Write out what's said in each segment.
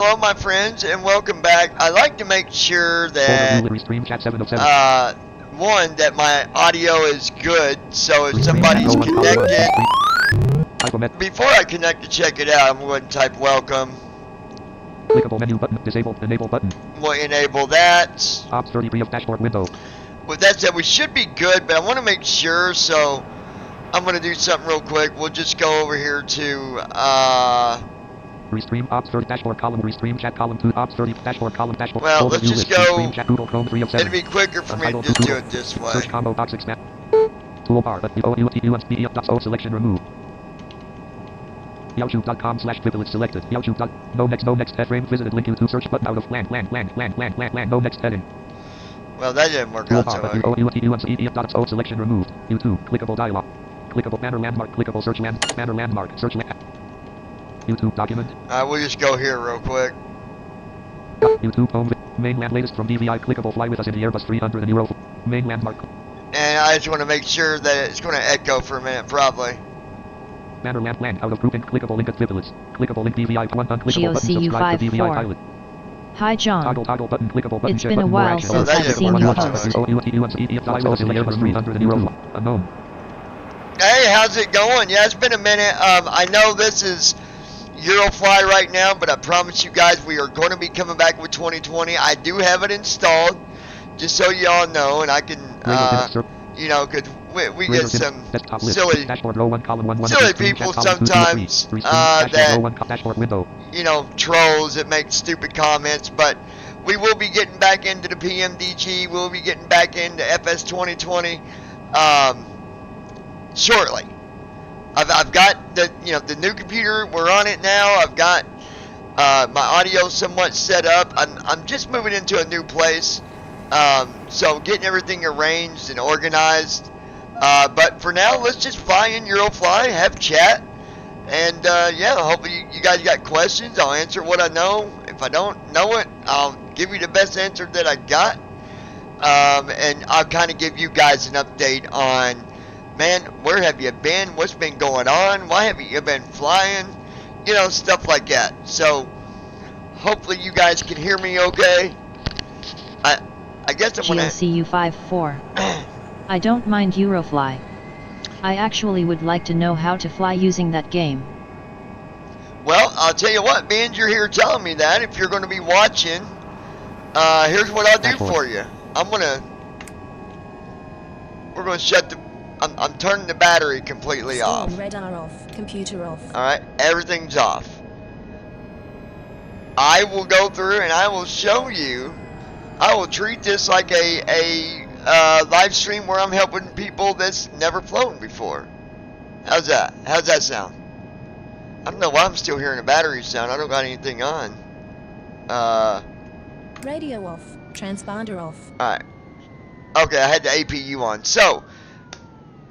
Hello my friends and welcome back. I like to make sure that one, that my audio is good, so if somebody's connected, before I connect to check it out, I'm going to type welcome. Clickable menu button, disable, enable button. We'll enable that. Ops 33 of dashboard window. With that said, we should be good, but I want to make sure, so I'm going to do something real quick. We'll just go over here to Restream ops 30 dashboard column, restream chat column 2 ops 30 dashboard column dashboard. well, let's just go. Restream chat Google Chrome 3 of 7. It'll be quicker for me to just do it this way. Search combo box expand. Toolbar, but the O selection removed. YouTube.com/privilege selected. YouTube. No next frame visited link to search button out of land. No next heading. Well, that didn't work out so well. O selection removed. YouTube. Clickable dialog. Clickable banner landmark. Clickable search banner landmark. Search YouTube document. We'll just go here real quick. YouTube home. Mainland latest from DVI. Clickable fly with us in the Airbus 300 and Eurofly. Main landmark. And I just want to make sure that it's going to echo for a minute, probably. Banner land out of grouping. Clickable link at privilege. Clickable link DVI 1 unclickable button subscribe to DVI pilot. Hi John. Toggle button. Clickable button. It's been a while since I've seen you post. Unknown. Hey, how's it going? Yeah, it's been a minute. I know this is Eurofly right now, but I promise you guys we are going to be coming back with 2020. I do have it installed, just so you all know, and I can, you know, because we get some silly people sometimes that, you know, trolls that make stupid comments, but we will be getting back into the PMDG. We'll be getting back into FS 2020 shortly. I've got the, you know, the new computer. We're on it now. I've got my audio somewhat set up. I'm just moving into a new place, so getting everything arranged and organized. But for now, let's just fly in Eurofly, have chat, and yeah, hopefully you guys got questions. I'll answer what I know. If I don't know it, I'll give you the best answer that I got, and I'll kind of give you guys an update on, man, where have you been? What's been going on? Why haven't you been flying? You know, stuff like that. So hopefully you guys can hear me okay. I guess I'm gonna GLCU54. I don't mind Eurofly. I actually would like to know how to fly using that game. Well, I'll tell you what, being you're here telling me that, if you're going to be watching, here's what I'll do for you. We're going to shut the, I'm turning the battery completely off. Radar off, computer off. Alright, everything's off. I will go through and I will show you, I will treat this like a live stream where I'm helping people that's never flown before. How's that? How's that sound? I don't know why I'm still hearing a battery sound. I don't got anything on. Radio off, transponder off. Alright. Okay, I had the APU on. So,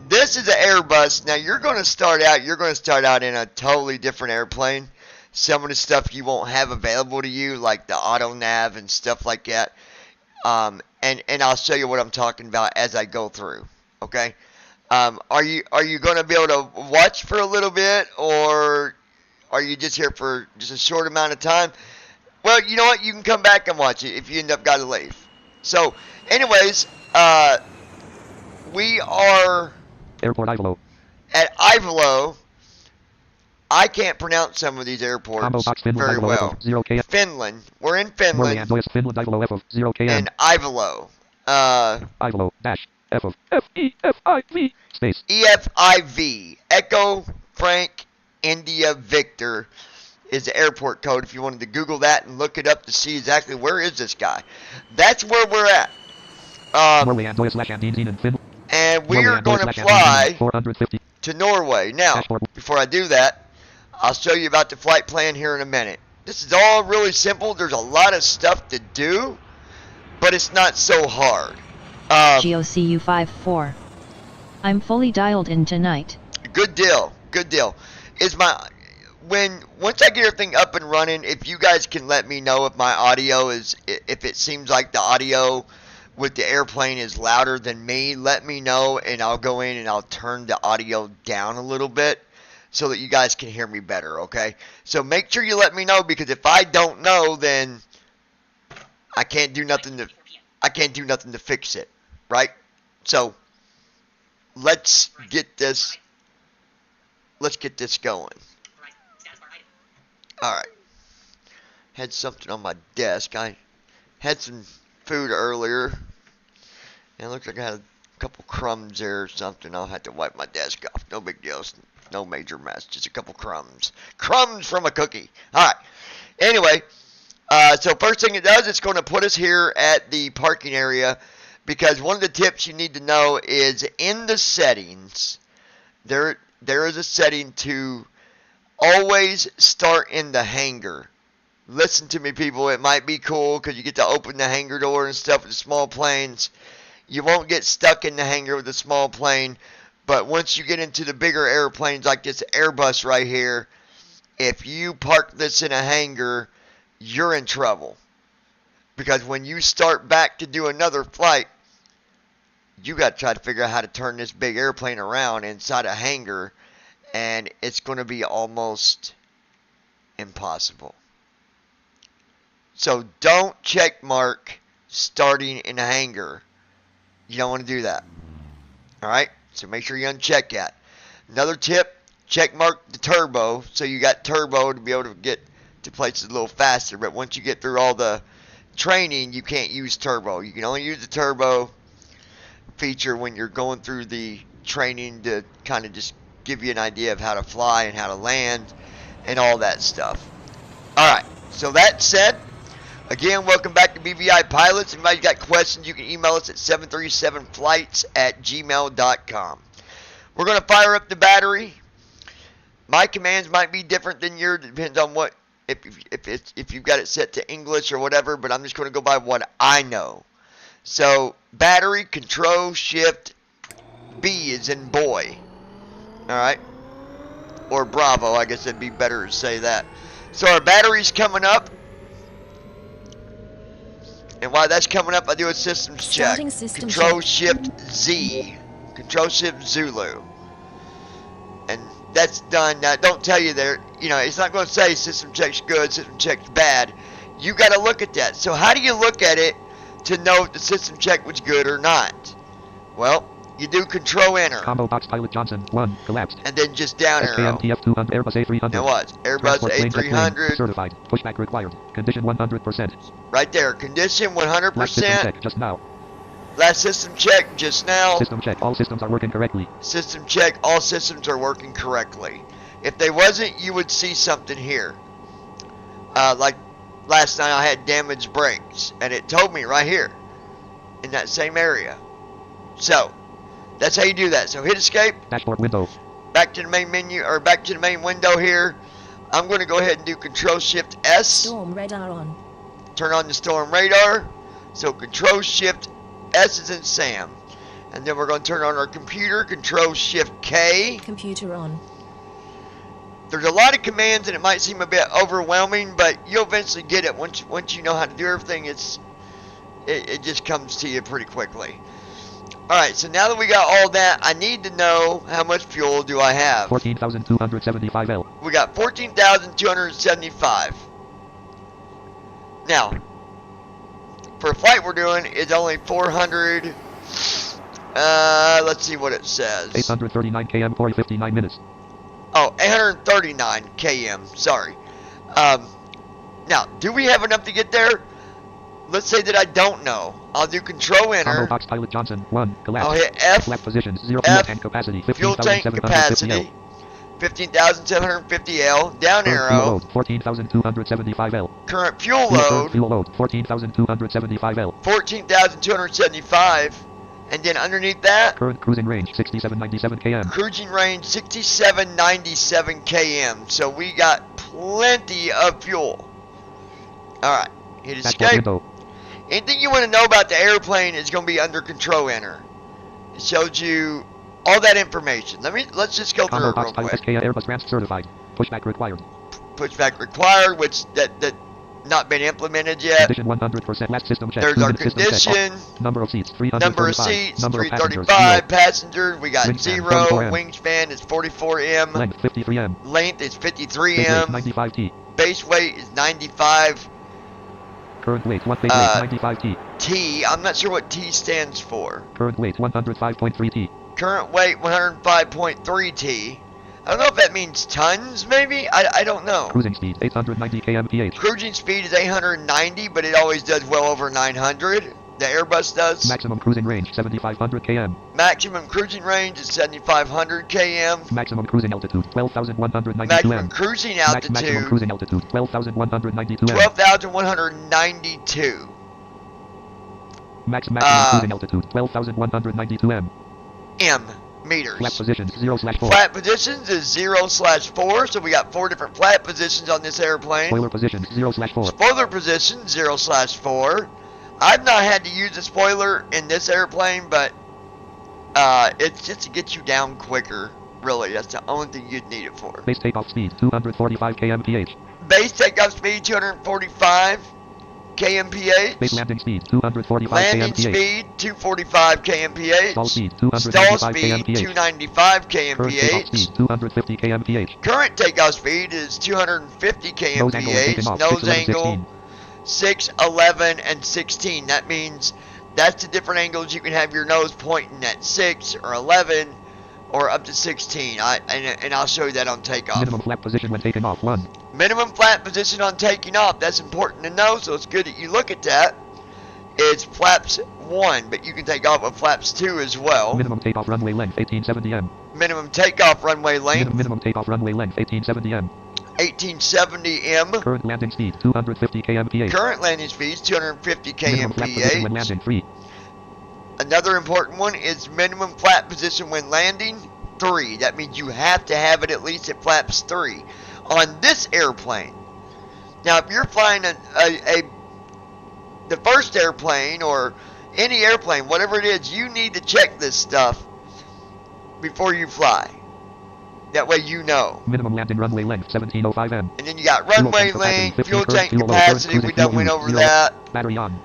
this is an Airbus. Now, you're going to start out in a totally different airplane. Some of the stuff you won't have available to you, like the auto nav and stuff like that. And I'll show you what I'm talking about as I go through. Okay? Are you going to be able to watch for a little bit, or are you just here for just a short amount of time? Well, you know what? You can come back and watch it if you end up got to leave. So, anyways, we are Airport Ivalo. at Ivalo. I can't pronounce some of these airports very well. Finland. We're in Finland. And Ivalo. Ivalo dash F of F-E-F-I-V space. EFIV. Echo Frank India Victor is the airport code if you wanted to Google that and look it up to see exactly where is this guy. That's where we're at. And we are going to fly to Norway. Now, before I do that, I'll show you about the flight plan here in a minute. This is all really simple. There's a lot of stuff to do, but it's not so hard. GOCU54. I'm fully dialed in tonight. Good deal. Good deal. Once I get everything up and running, if you guys can let me know if my audio is, if it seems like the audio with the airplane is louder than me, let me know and I'll go in and I'll turn the audio down a little bit. so that you guys can hear me better, okay? So make sure you let me know, because if I don't know, then I can't do nothing to fix it, right? So let's get this going. All right. Had something on my desk. I had some food earlier, and it looks like I had a couple crumbs there or something. I'll have to wipe my desk off. No big deal. No major mess. Just a couple crumbs. Crumbs from a cookie. All right. Anyway, so first thing it does, it's going to put us here at the parking area, because one of the tips you need to know is in the settings, there is a setting to always start in the hangar. Listen to me, people. It might be cool because you get to open the hangar door and stuff with the small planes. You won't get stuck in the hangar with a small plane, but once you get into the bigger airplanes like this airbus right here, if you park this in a hangar, you're in trouble. Because when you start back to do another flight, you got to try to figure out how to turn this big airplane around inside a hangar, and it's going to be almost impossible. So don't check mark starting in a hangar. You don't want to do that. Alright? So make sure you uncheck that. Another tip, check mark the turbo, so you got turbo to be able to get to places a little faster. But once you get through all the training, you can't use turbo. You can only use the turbo feature when you're going through the training to kind of just give you an idea of how to fly and how to land and all that stuff. Alright, so that said, again, welcome back to BVI Pilots. If anybody's got questions, you can email us at 737flights@gmail.com. We're going to fire up the battery. My commands might be different than yours. It depends on what, if you've got it set to English or whatever, but I'm just going to go by what I know. So, battery, control, shift, B is in boy. Alright? Or Bravo, I guess it'd be better to say that. So our battery's coming up. And while that's coming up, I do a systems check. Control Shift Z. Control Shift Zulu. And that's done. Now, don't tell you there, it's not going to say system check's good, system check's bad. You got to look at that. So how do you look at it to know if the system check was good or not? Well, you do Control Enter. Combo box pilot Johnson 1 collapsed. And then just down arrow. SKMTF 200 Airbus A300. Now what? Airbus A300. Certified. Pushback required. Condition 100%. Right there. Condition 100%. Last system check just now. Last system check just now. System check. All systems are working correctly. System check. All systems are working correctly. If they wasn't, you would see something here. Like last night I had damaged brakes. And it told me right here. In that same area. So, that's how you do that. So hit escape. Dashboard window. Back to the main menu, or back to the main window here. I'm going to go ahead and do Control Shift S. Storm radar on. Turn on the storm radar. So Control Shift S is in Sam. And then we're going to turn on our computer. Control Shift K. Computer on. There's a lot of commands and it might seem a bit overwhelming, but you'll eventually get it. Once you know how to do everything, it just comes to you pretty quickly. Alright, so now that we got all that, I need to know how much fuel do I have. 14,275 L. We got 14,275. Now, for a flight we're doing, it's only 400. Let's see what it says. 839 km for 59 minutes. Oh, 839 km. Sorry. Now, do we have enough to get there? Let's say that I don't know. I'll do Control Enter. Combo box pilot Johnson 1 collapsed. I'll hit F. Left position 0 F. fuel tank capacity Fuel tank 15,750 capacity. L. 15,750 L. Down Current arrow. fuel load 14,275 L. Current fuel load. Fuel load 14,275 L. 14,275. And then underneath that, Current cruising range 6797 km. cruising range 6797 km. So we got plenty of fuel. Alright, hit escape. Anything you want to know about the airplane is going to be under Control Enter. It shows you all that information. Let's just go through it real quick. Airbus ramp certified. Pushback required. Pushback required, which not been implemented yet. Condition 100%. Last system check. There's 2 our minutes system check. condition. Number of seats, Number of 335. seats, Number of 335 passengers, passengers. We got Wingspan, 0. 44 M. Wingspan is 44M. Length 53 m. Length is Base weight 53M. 95 t. Base weight is 95 Current weight 1 base weight 95 t. T. I'm not sure what T stands for. Current weight 105.3 t. Current weight 105.3 T. I don't know if that means tons, maybe? I don't know. Cruising speed 890 km/h. Cruising speed is 890, but it always does well over 900. The Airbus does. Maximum cruising range 7500 km. Maximum cruising range is 7,500 km. Maximum cruising altitude 12,192 Maximum m. cruising Maximum altitude cruising altitude 12,192 m. 12,192 Maximum cruising altitude 12,192 m. M meters. Flat positions 0/4. Flat positions is 0/4, so we got 4 different flat positions on this airplane. Spoiler positions 0/4. Spoiler position 0/4. I've not had to use a spoiler in this airplane, but it's just to get you down quicker. Really, that's the only thing you'd need it for. Base takeoff speed 245 km/h. Base takeoff speed 245 kmph. Base landing speed 245 Landing km/h. speed 245 kmph. Stall speed Stall 295 speed km/h. 295 Current takeoff kmph. speed 250 km/h. Current takeoff speed is 250 Nose angle is taken kmph. off, Nose 6, 11, angle 6, 11, and 16. That means that's the different angles you can have your nose pointing at 6 or 11 or up to 16. And I'll show you that on takeoff. Minimum flat position when taking off 1. Minimum flat position on taking off. That's important to know, so it's good that you look at that. It's flaps 1, but you can take off with flaps 2 as well. Minimum takeoff runway length 1870 m. Minimum takeoff runway length Minimum takeoff runway length 1870 m. 1870 m. Current landing speed 250 km/h. Current landing speed is 250 Minimum flat position when kmph. landing 3. Another important one is minimum flat position when landing 3. That means you have to have it at least at flaps 3 on this airplane. Now, if you're flying the first airplane or any airplane, whatever it is, you need to check this stuff before you fly. That way you know. Minimum landing runway length 1705 m. And then you got runway length, fuel tank capacity, we done went over that. Battery on.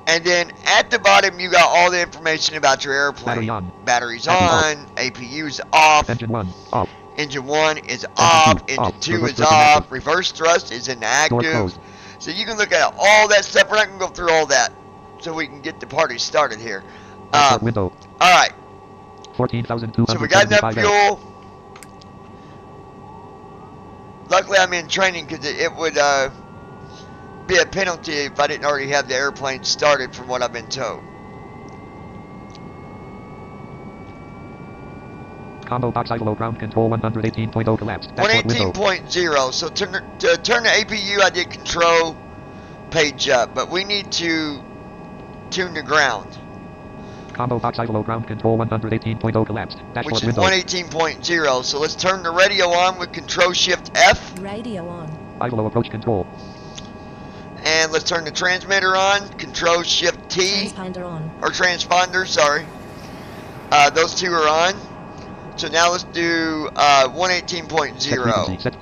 And then at the bottom you got all the information about your airplane. Battery on. Battery's Battery on, APU's off, Engine 1 off. Engine 1 is off, two, Engine off. 2 Reverse is thrust off, inactive. reverse thrust is Door inactive. closed. So you can look at all that stuff. We're not going to go through all that so we can get the party started here. Dashboard window. Alright, 14,275 so we got enough L. fuel. Luckily I'm in training because it would be a penalty if I didn't already have the airplane started from what I've been told. Combo box below ground control 118.0 collapsed. Dashboard window. 118.0. So to turn the APU, I did control page up, but we need to tune the ground, Combo box below ground control 118.0 collapsed. Dashboard which is window. 118.0. So let's turn the radio on with Control Shift F, Radio on. Below approach control. and let's turn the transmitter on. Control Shift T, Transponder on. or transponder. Sorry, those two are on. So now let's do Set 118.0 frequency. Set.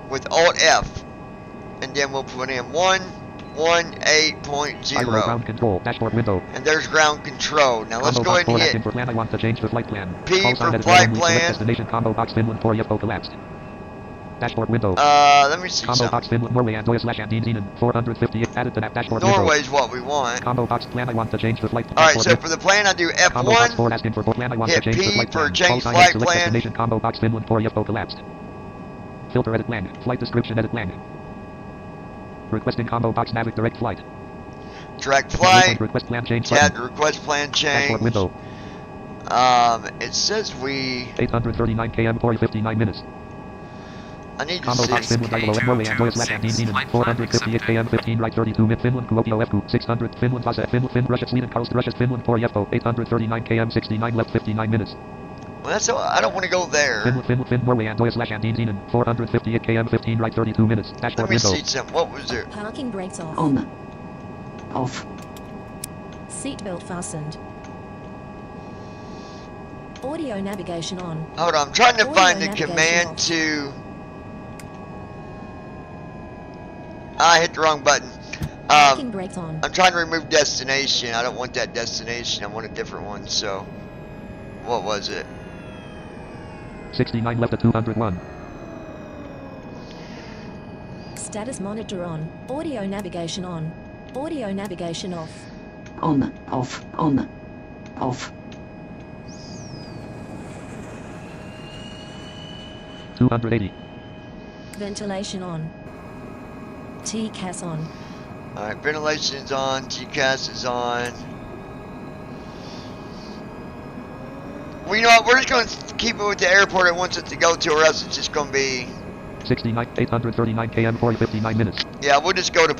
with Alt F, and then we'll put in Below 118.0. ground control. Dashboard window. And there's ground control. Now let's Combo go box ahead and asking hit for plan. I want to change the flight plan. P Call for sign edit flight only. Select plan. destination combo box Finland for UFO collapsed. Dashboard window. let me see Combo box something. Finland Norway Andoya / Andine Zenon 458 added to that dashboard window. Norway's what we want. Combo box plan. I want to change the flight. Alright, dashboard so window. for the plan I do Combo box 4 F1, asking for plan. I want hit to change the P flight for plan. change Call sign flight edit select plan. destination combo box Finland for UFO collapsed. Filter edit plan. Flight description edit plan. Requesting combo box Navic direct flight. direct flight, Request plan change tab button. to request plan Dashboard change. window. It says we, 839 km for 59 minutes. I need to Combo box see. Finland below Norway Andoya / Andine Zenon 458 km 15 right 32 mid Finland Kuopio FQ 600 Finland Vasa Finland Russia Sweden Coast Russia Finland 4 FO 839 km 69 left 59 minutes. Well, that's I don't want to go there. Finland Norway Andoya / Andine Zenon 458 km 15 right 32 minutes. Let Dashboard me window. see something. What was it? Parking brakes off. On. Off. Seatbelt fastened. Audio navigation on. Hold on, I'm trying to Audio find the navigation command off. to. I hit the wrong button. Parking brakes on. I'm trying to remove destination. I don't want that destination. I want a different one. So, what was it? 69 left at 201. Status monitor on. Audio navigation on. Audio navigation off. On, off, on, off. 280. Ventilation on. TCAS on. Alright, ventilation's on. TCAS is on. Well, you know what? We're just going to keep it with the airport it wants it to go to, or else it's just going to be... 69, 839 km, 459 minutes. Yeah, we'll just go to...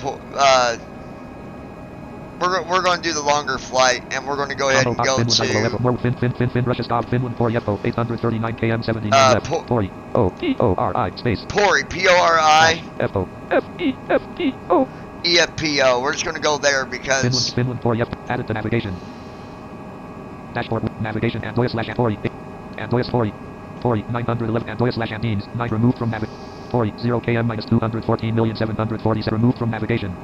We're going to do the longer flight, and we're going to go ahead and go to... Russia stop, Finland, 4 FO, 839 km, 79 left, Pori, O-E-O-R-I, space. Pori, P-O-R-I... F-O, F-E-F-E-O. EFPO. We're just going to go there because... Finland, 4 F, added to navigation. Dashboard, navigation, Andoya slash Pori, Andoya 40, 911, Andoya slash Andines, 9 removed from navigation. 40, 0 km minus 214,747 removed from navigation.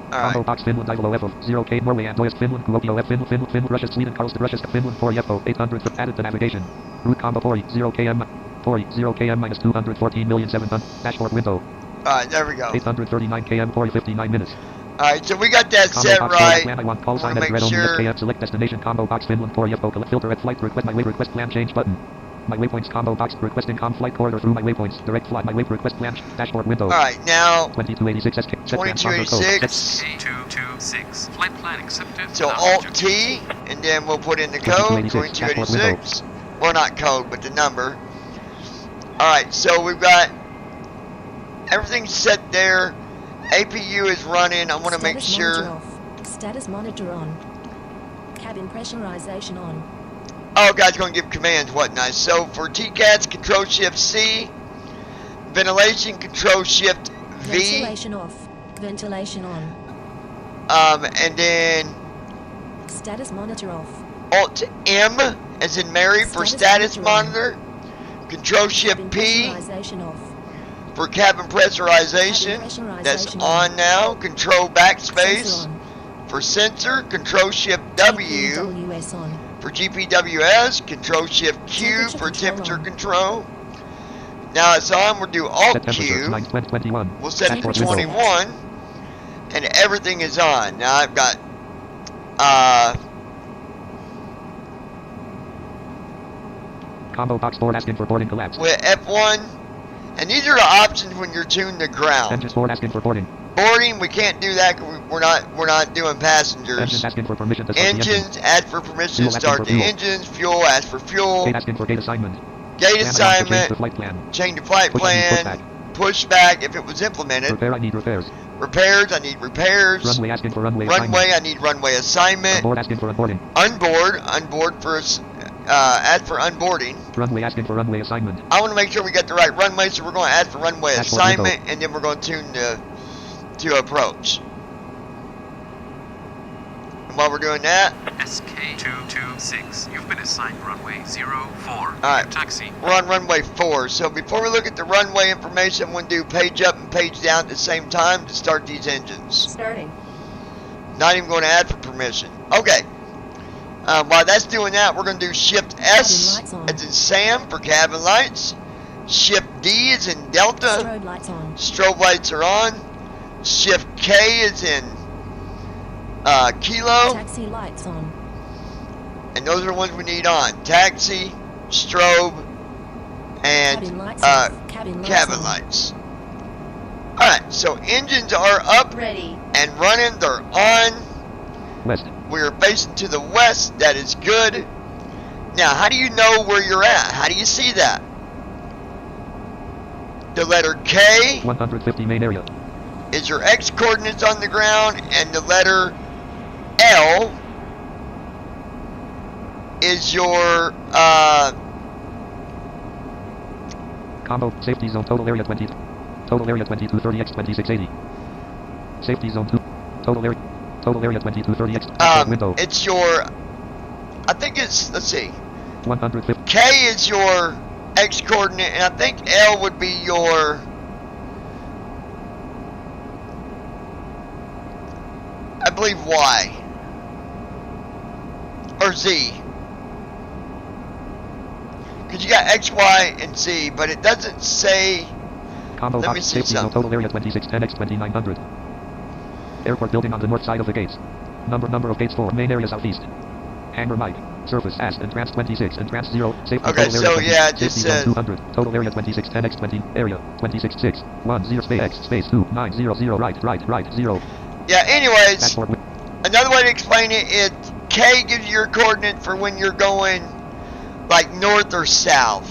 Alright. Combo box Finland Ivalo F 0 K Norway Andoya Finland Kuopio F Finland Russia Sweden Karlstad Russia Finland 4 F 800 added to navigation. Route combo 40, 0 km 0 km minus 214,700 dashboard window. Alright, there we go. 839 km 59 minutes. Alright, so we got that Combo set box right. plan I want call sign Wanna at make red sure. only KM select destination combo box Finland 4 F filter at flight request my way request plan change button. My waypoints combo box requesting com flight corridor through my waypoints direct flight my way request plan dashboard window. Alright, now 2286 SK 2286. K226. Flight plan accepted. So Alt T, and then we'll put in the code 2286. Well, not code, but the number. Alright, so we've got everything set there. APU is running. I want to make sure. Status monitor on. Cabin pressurization on. Oh, God's going to give commands. What nice. So for TCATS, Control Shift C. Ventilation, Control Shift V. Ventilation off. Ventilation on. And then Status monitor off. Alt M, as in Mary, for status monitor. Control Shift Cabin P pressurization off. for cabin pressurization. That's on now. Control backspace Sensor on. for sensor. Control Shift W GPWS on. for GPWS. Control Shift Q for temperature control. Now it's on. We'll do Alt Q. 921. We'll set it to Dashboard window. 21, and everything is on. Now I've got Combo box board asking for boarding collapse. with F1, and these are the options when you're tuned to ground. Engines board asking for boarding. Boarding, we can't do that 'cause we're not doing passengers. Engines asking for permission to start the engine. Engines, ask for permission Fuel to asking start for the fuel. engines. Fuel, ask for fuel. Gate asking for gate assignment. Gate Plan I want to change assignment, the flight plan. change the flight Push I need plan, pushback if it was implemented. Repair I need repairs. Repairs, I need repairs. Runway asking for runway Runway, assignment. I need runway assignment. Board asking for unboarding. Unboard for ask for unboarding. Runway asking for runway assignment. I want to make sure we get the right runway, so we're going to ask for runway Dashboard assignment, and then we're going to tune to approach. And while we're doing that, SK226. You've been assigned runway 04. Alright. Taxi. we're on runway 4. So before we look at the runway information, I'm going to do page up and page down at the same time to start these engines. Starting. Not even going to add for permission. Okay. While that's doing that, we're going to do Shift S Cabin lights on. as in Sam for cabin lights. Shift D is in Delta. Strobe lights on. Strobe lights are on. Shift K is in Kilo. Taxi lights on. And those are the ones we need on. Taxi, strobe, and Cabin lights off. Cabin cabin on. lights. Alright, so engines are up Ready. and running. They're on. West. We're facing to the west. That is good. Now, how do you know where you're at? How do you see that? The letter K 150 main area. is your X coordinates on the ground, and the letter L is your Combo safety zone total area 20. Total area 2230x 2680. Safety zone 2. Total area 2230x window. it's your, I think it's, let's see, 150. K is your X coordinate, and I think L would be your I believe Y. Or Z. Because you got X, Y, and Z, but it doesn't say... Combo Let me box see safety zone something. total area 2610x2900. Airport building on the north side of the gates. Number of gates 4. Main area southeast. Hangar Mike. Surface S. Entrance 26. Entrance 0. Safety Okay, total so area 20. yeah, it just Safety zone says... 200. Total area 2610x20. Area 266. 10 space X space 2900 right 0. Yeah, anyways, Dashboard with another way to explain it is K gives you your coordinate for when you're going like north or south.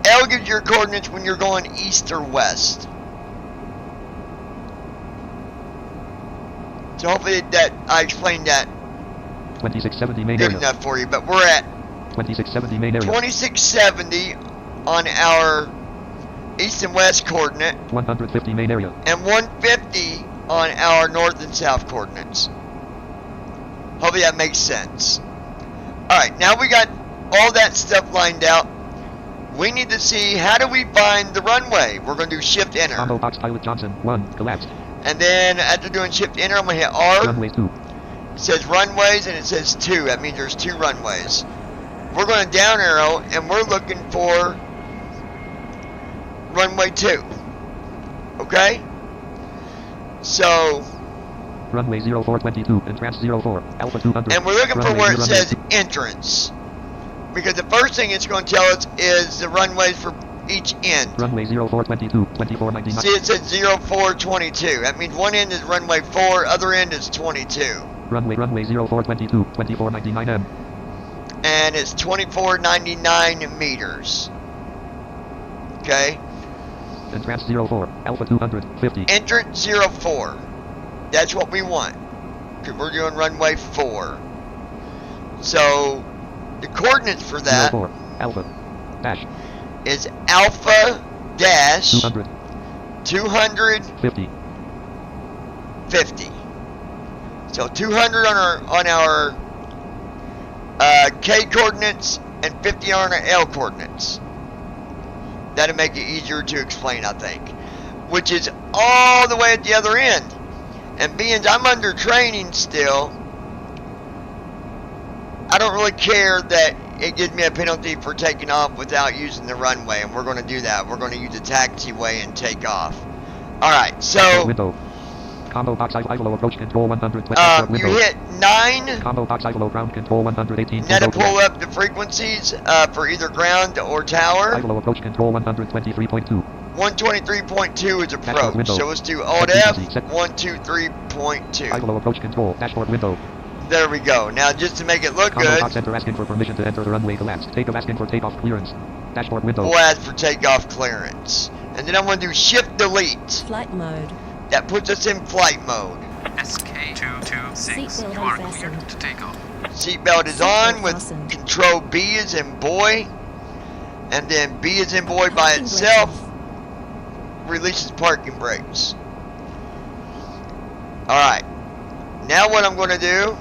L gives you your coordinates when you're going east or west. So hopefully that I explained that 2670 main good area. enough for you. But we're at 2670 main area. 2670 on our east and west coordinate 150 main area. and 150 on our north and south coordinates. Hopefully that makes sense. Alright, now we got all that stuff lined out. We need to see how do we find the runway. We're going to do shift enter. Combo box pilot Johnson 1 collapsed. And then after doing shift enter, I'm going to hit R. Runway 2. It says runways and it says 2. That means there's 2 runways. We're going to down arrow and we're looking for runway 2. Okay? So, Runway 0422. Entrance 04. Alpha 200. and we're looking for Runway where it 0, says runway entrance. Because the first thing it's going to tell us is the runways for each end. Runway 0422. 2499. See, it says 0422. That means one end is runway 4, other end is 22. Runway 0422. 2499 M. And it's 2499 meters. Okay? Entrance 04. Alpha 250. Entrance 04. That's what we want. Because we're doing runway 4. So, the coordinates for that 04. Alpha. Dash. is alpha dash 200. 250. 50. So 200 on our K coordinates and 50 on our L coordinates. That'll make it easier to explain, I think. Which is all the way at the other end. And being I'm under training still, I don't really care that it gives me a penalty for taking off without using the runway, and we're going to do that. We're going to use the taxiway and take off. Alright, so Window. Combo box Ivolo approach control 120. you hit 9. Combo box Ivolo ground control 118. Now to pull up the frequencies for either ground or tower. Ivolo approach control 123.2. 123.2 is approach. window. So let's do Alt F. Set. 123.2. Ivolo approach control dashboard window. There we go. Now just to make it look Combo good, box enter asking for permission to enter the runway collapse. Takeoff asking for takeoff clearance. Dashboard window. we'll ask for takeoff clearance. And then I'm going to do Shift Delete. Flight mode. That puts us in flight mode. SK226. Seatbelt You are cleared unfastened. to take off. Seatbelt is Seatbelt on with fastened. Control B as in boy. And then B as in boy by Parking itself braces. releases parking brakes. Alright. Now what I'm going to do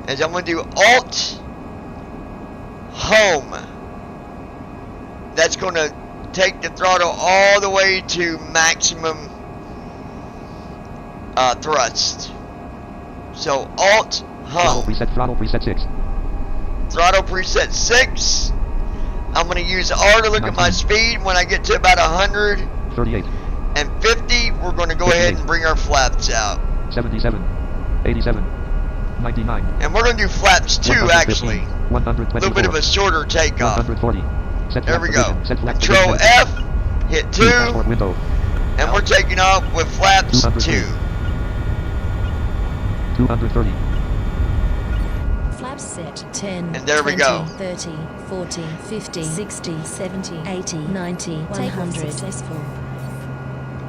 is I'm going to do Alt Home. That's going to take the throttle all the way to maximum thrust. So Alt Throttle Home. preset 6. Throttle preset 6. I'm going to use R to look at my 19. speed. When I get to about 100 38. and 50, we're going to go ahead and bring our flaps out. 77. 87. 99. And we're going to do flaps 2 actually. 124. A little bit of a shorter takeoff. 140. Set There flap we go. position. Set flap Control position. F, hit 2, Dashboard window. and we're taking off with flaps 2. 230. Flaps set. 10. And there we 20, go. 30, 40, 50, 60, 70, 80, 90, 100. Successful.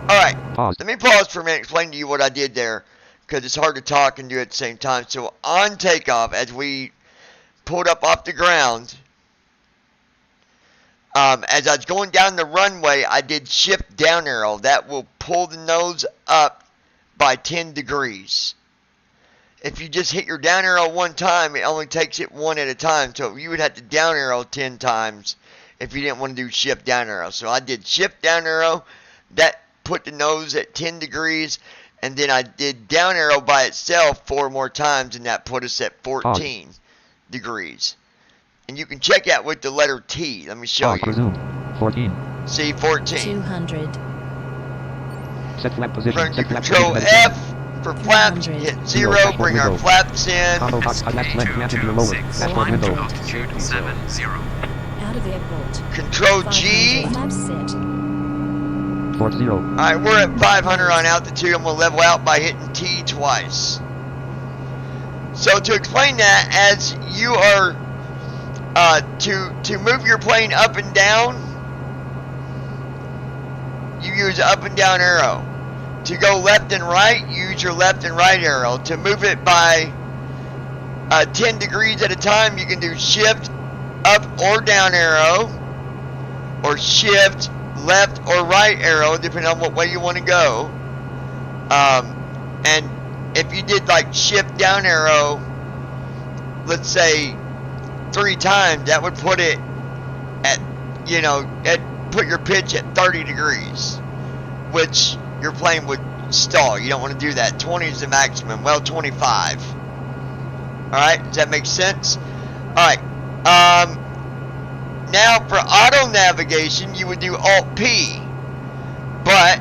Alright, Pause. let me pause for a minute and explain to you what I did there, because it's hard to talk and do it at the same time. So on takeoff, as we pulled up off the ground, as I was going down the runway, I did shift down arrow. That will pull the nose up by 10 degrees. If you just hit your down arrow one time, it only takes it one at a time. So you would have to down arrow 10 times if you didn't want to do shift down arrow. So I did shift down arrow. That put the nose at 10 degrees, and then I did down arrow by itself 4 more times, and that put us at 14 degrees. And you can check that with the letter T. Let me show you. Resume. 14. See, 14. 200. Set flap position. From Set flap Control position. F for flaps, hit 0, bring our flaps in. Combo box left leg canted to lower. Dashboard window. Altitude 70. Out of airport. Control G. 500 flaps set. 40. Alright, we're at 500 on altitude. I'm going to level out by hitting T twice. So to explain that, as you are to move your plane up and down, you use up and down arrow. To go left and right, use your left and right arrow. To move it by 10 degrees at a time, you can do shift up or down arrow, or shift left or right arrow, depending on what way you want to go. And if you did like shift down arrow, let's say 3 times, that would put it at, put your pitch at 30 degrees, which your plane would stall. You don't want to do that. 20 is the maximum. Well, 25. Alright, does that make sense? Alright. Now for auto navigation, you would do Alt P. But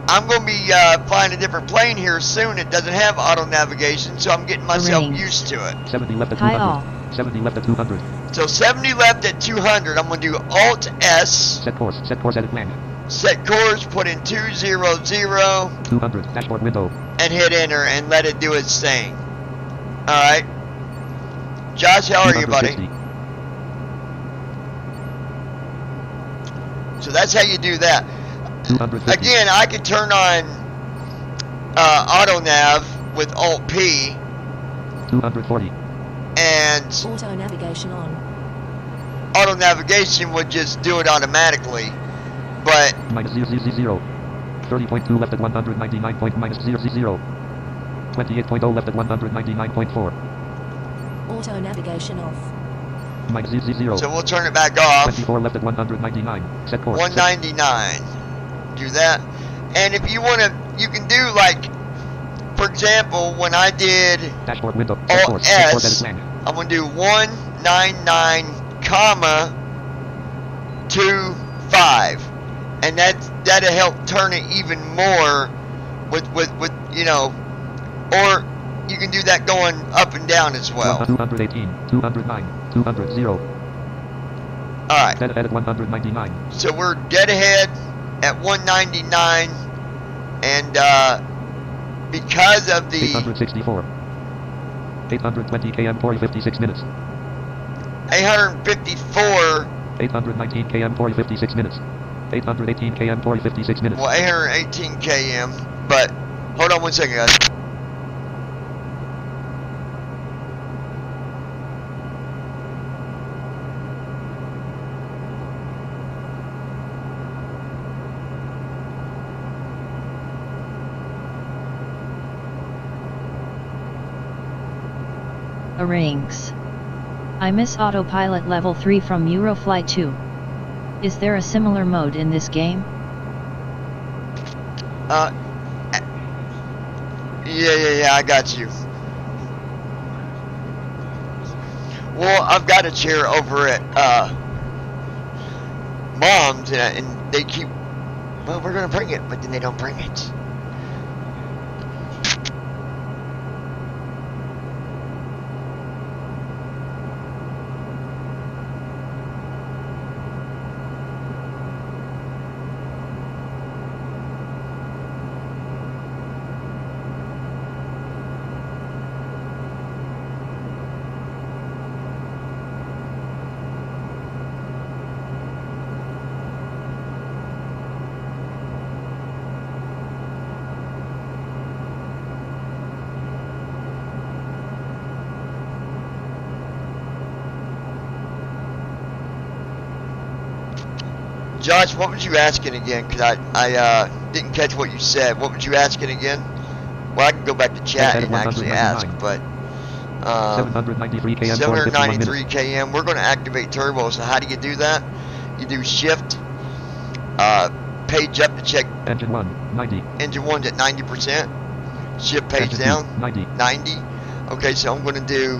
I'm going to be flying a different plane here soon. It doesn't have auto navigation, so I'm getting myself used to it. 70 left at Hi 200. all. 70 left at 200. So 70 left at 200. I'm going to do Alt S. Set course. Set course edit plan. Set course, put in 200. 200. Dashboard window. And hit enter and let it do its thing. Alright. Josh, how are you, buddy? 260. So that's how you do that. 250. Again, I could turn on auto nav with Alt P, 240. and Auto navigation on. auto navigation would just do it automatically. But Minus 0. 30.2 left at 199. Minus 0. 28.0 left at 199.4. Auto navigation off. Minus 0. so we'll turn it back off. 24 left at 199. Set course. 199. Do that. And if you want to, you can do like, for example, when I did Dashboard window. Set Alt course. Set course edit S, plan. I'm going to do 199, comma, 25. And that'll help turn it even more with or you can do that going up and down as well. 218. 209. 200. Alright, Set edit 199. so we're dead ahead at 199, and because of the 864. 820 km for 56 minutes. 854, 819 km for 56 minutes. 818 km for 56 minutes. well, 818 km, but hold on one second, guys. Ranks. I miss autopilot level 3 from Eurofly 2. Is there a similar mode in this game? Yeah, I got you. Well, I've got a chair over at Mom's, and they keep, well, we're gonna bring it, but then they don't bring it. Josh, what was you asking again? Because I didn't catch what you said. What was you asking again? Well, I can go back to chat and actually ask, but 793 km. 793 km. We're going to activate turbo. So how do you do that? You do shift, page up to check Engine 1, 90. engine 1's at 90%. Shift page Engine down. 2, 90. 90. Okay, so I'm going to do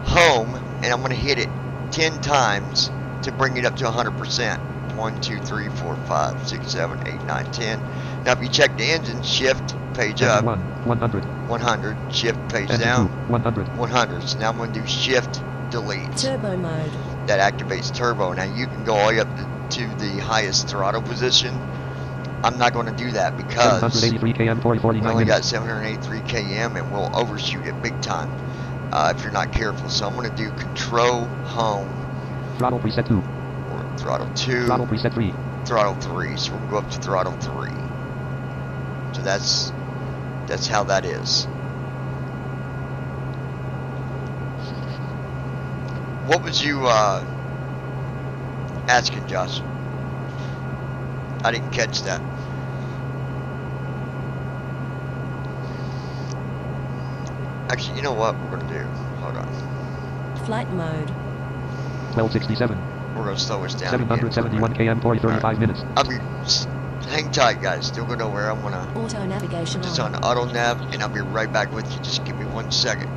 home, and I'm going to hit it 10 times to bring it up to 100%. 1, 2, 3, 4, 5, 6, 7, 8, 9, 10. Now, if you check the engine, shift page Engine up. 1, 100. 100. Shift page Engine down. 2, 100. 100. So now I'm going to do shift delete. Turbo mode. That activates turbo. Now you can go all the way up to the highest throttle position. I'm not going to do that because 783 km, 49 we only got minutes. 783 km and we'll overshoot it big time if you're not careful. So I'm going to do control home Throttle preset 2. or throttle 2, Throttle preset 3. throttle 3. So we're going to go up to throttle 3. So that's how that is. What was you asking, Josh? I didn't catch that. Actually, you know what we're going to do? Hold on. Flight mode. 1267. We're going to slow us down. 771 km, 35 minutes. I'll be... Hang tight, guys. Still going nowhere. I'm going to... Auto navigation Just on. on auto nav, and I'll be right back with you. Just give me 1 second.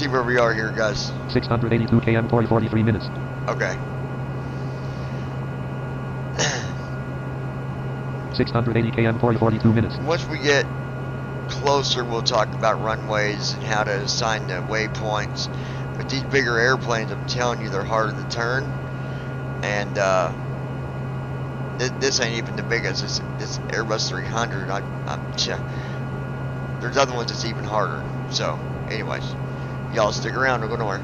see where we are here, guys. 682 km, 43 minutes. Okay. 680 km, 42 minutes. Once we get closer, we'll talk about runways and how to assign the waypoints. But these bigger airplanes, I'm telling you, they're harder to turn. And this ain't even the biggest. This Airbus 300. There's other ones that's even harder. So, anyways, y'all stick around. Don't go nowhere.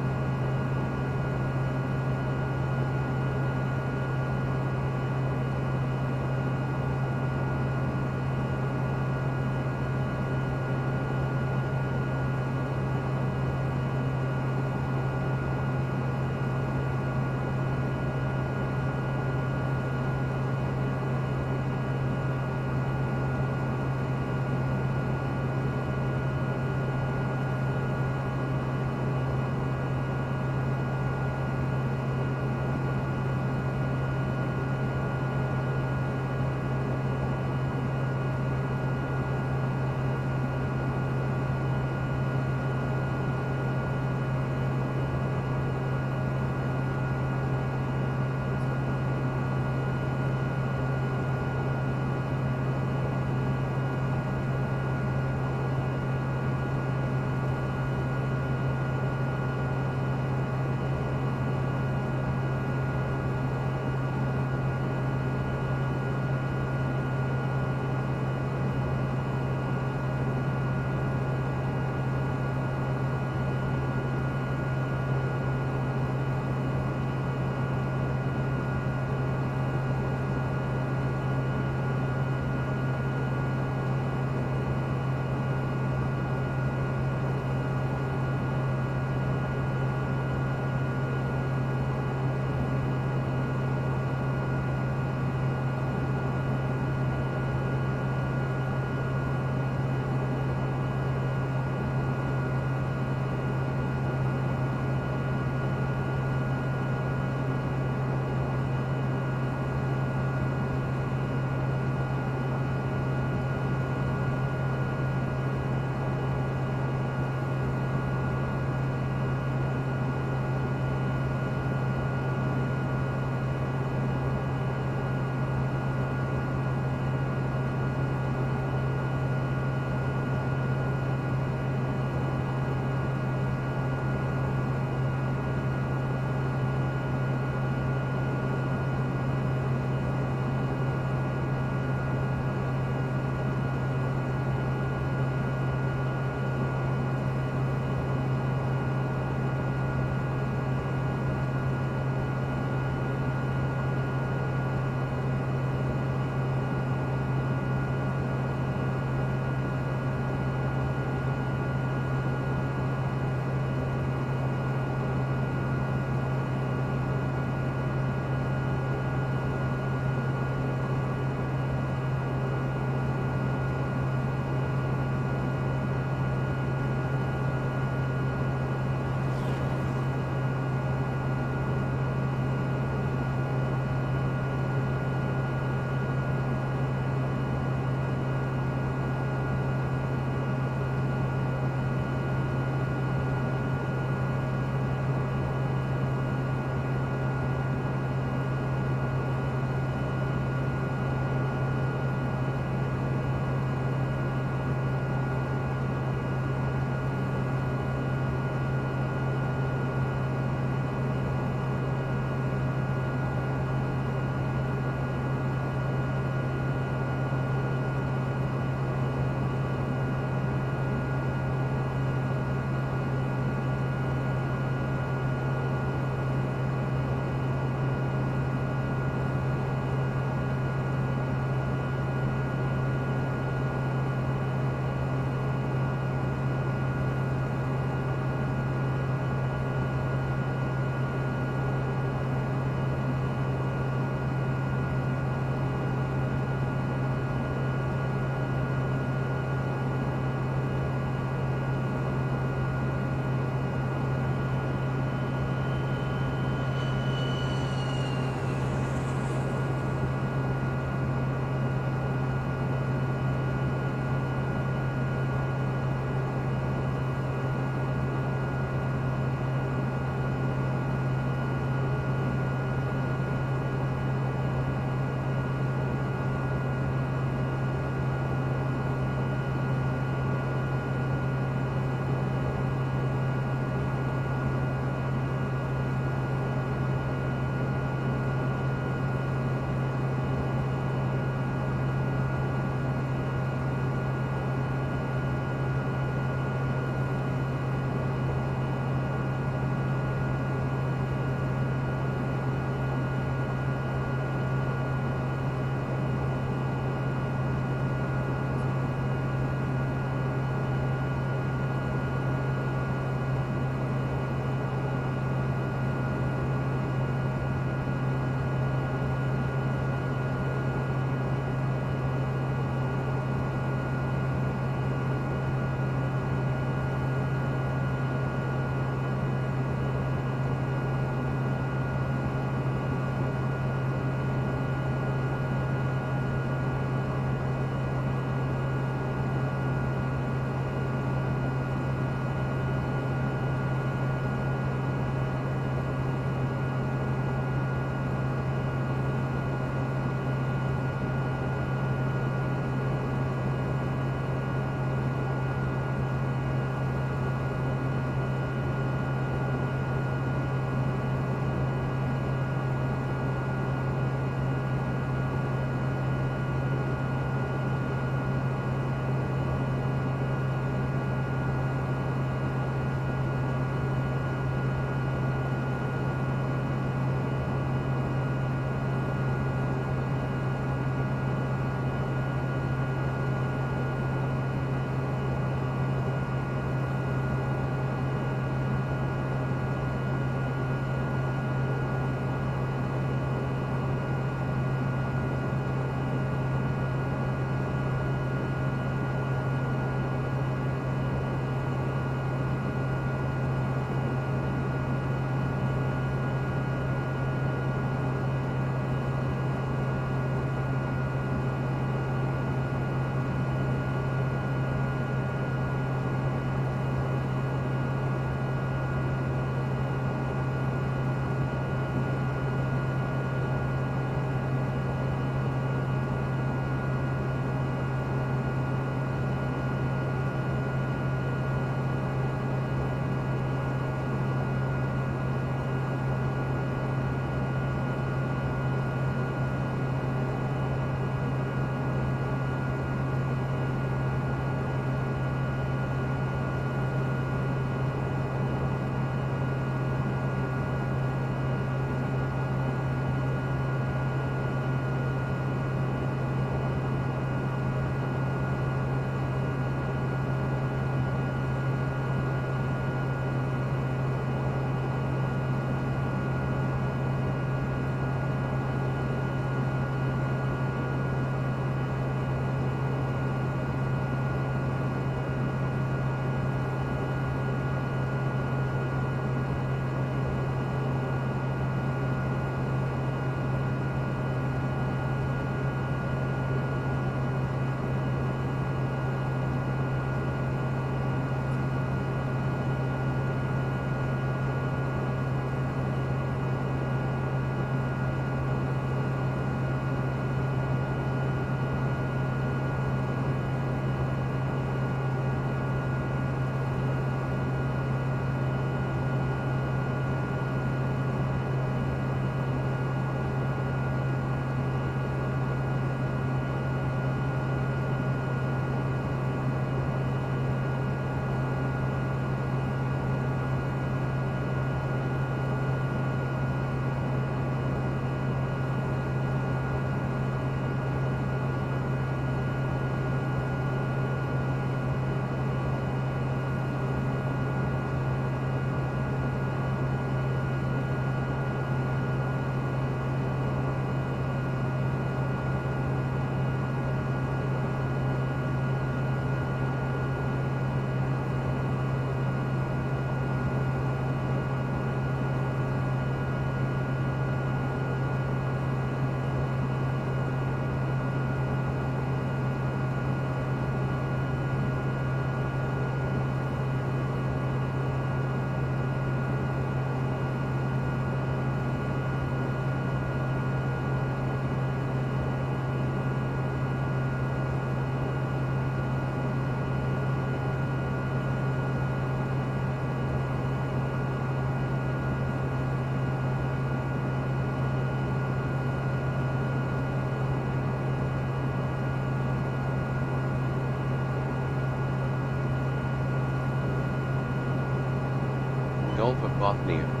Gulf of Bothnia.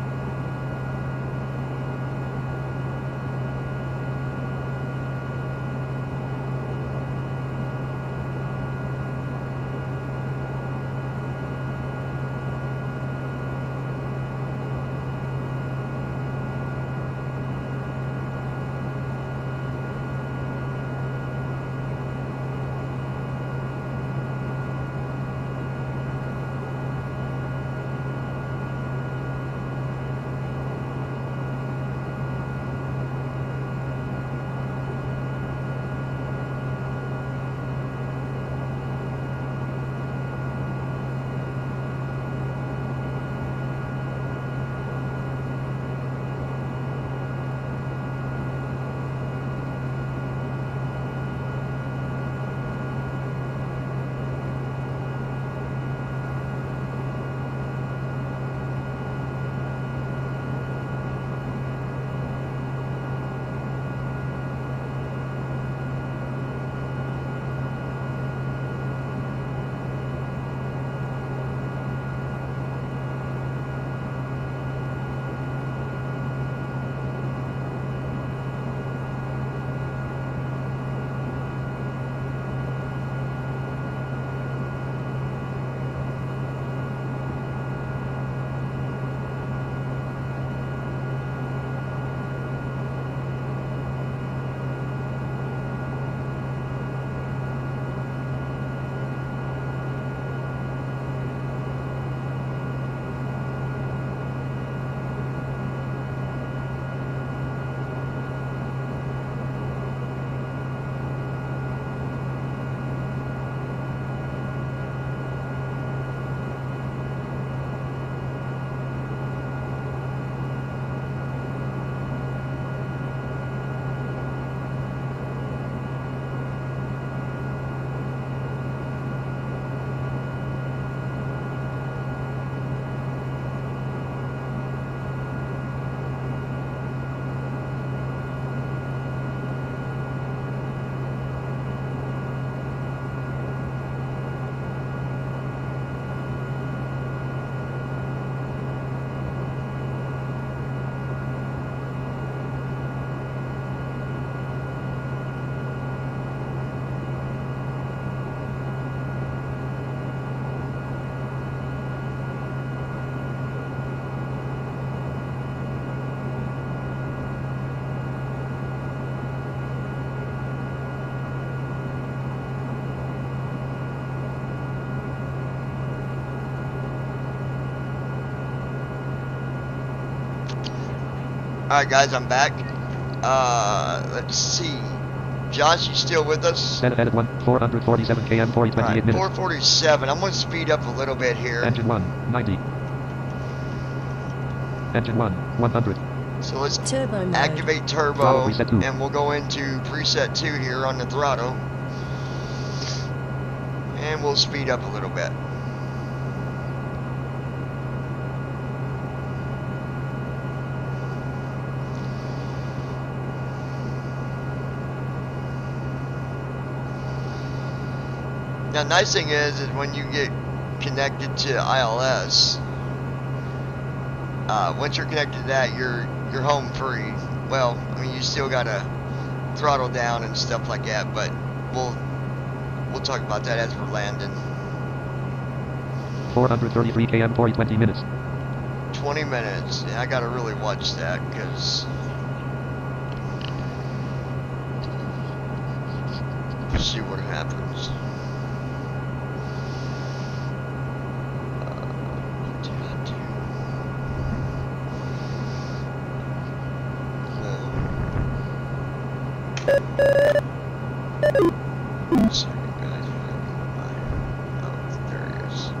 Alright guys, I'm back. Let's see. Josh, you still with us? Set ahead at 447 km, 28 Alright, minutes. 447. I'm going to speed up a little bit here. Engine 1, 90. Engine 1, 100. So let's Turbo mode. activate turbo, Throttle preset 2. and we'll go into preset 2 here on the throttle. And we'll speed up a little bit. Now, nice thing is when you get connected to ILS, once you're connected to that, you're home free. Well, I mean, you still gotta throttle down and stuff like that, but we'll talk about that as we're landing. 433 km, 20 minutes. 20 minutes. Yeah, I gotta really watch that because see what happens. Second, guys. Oh, there he is.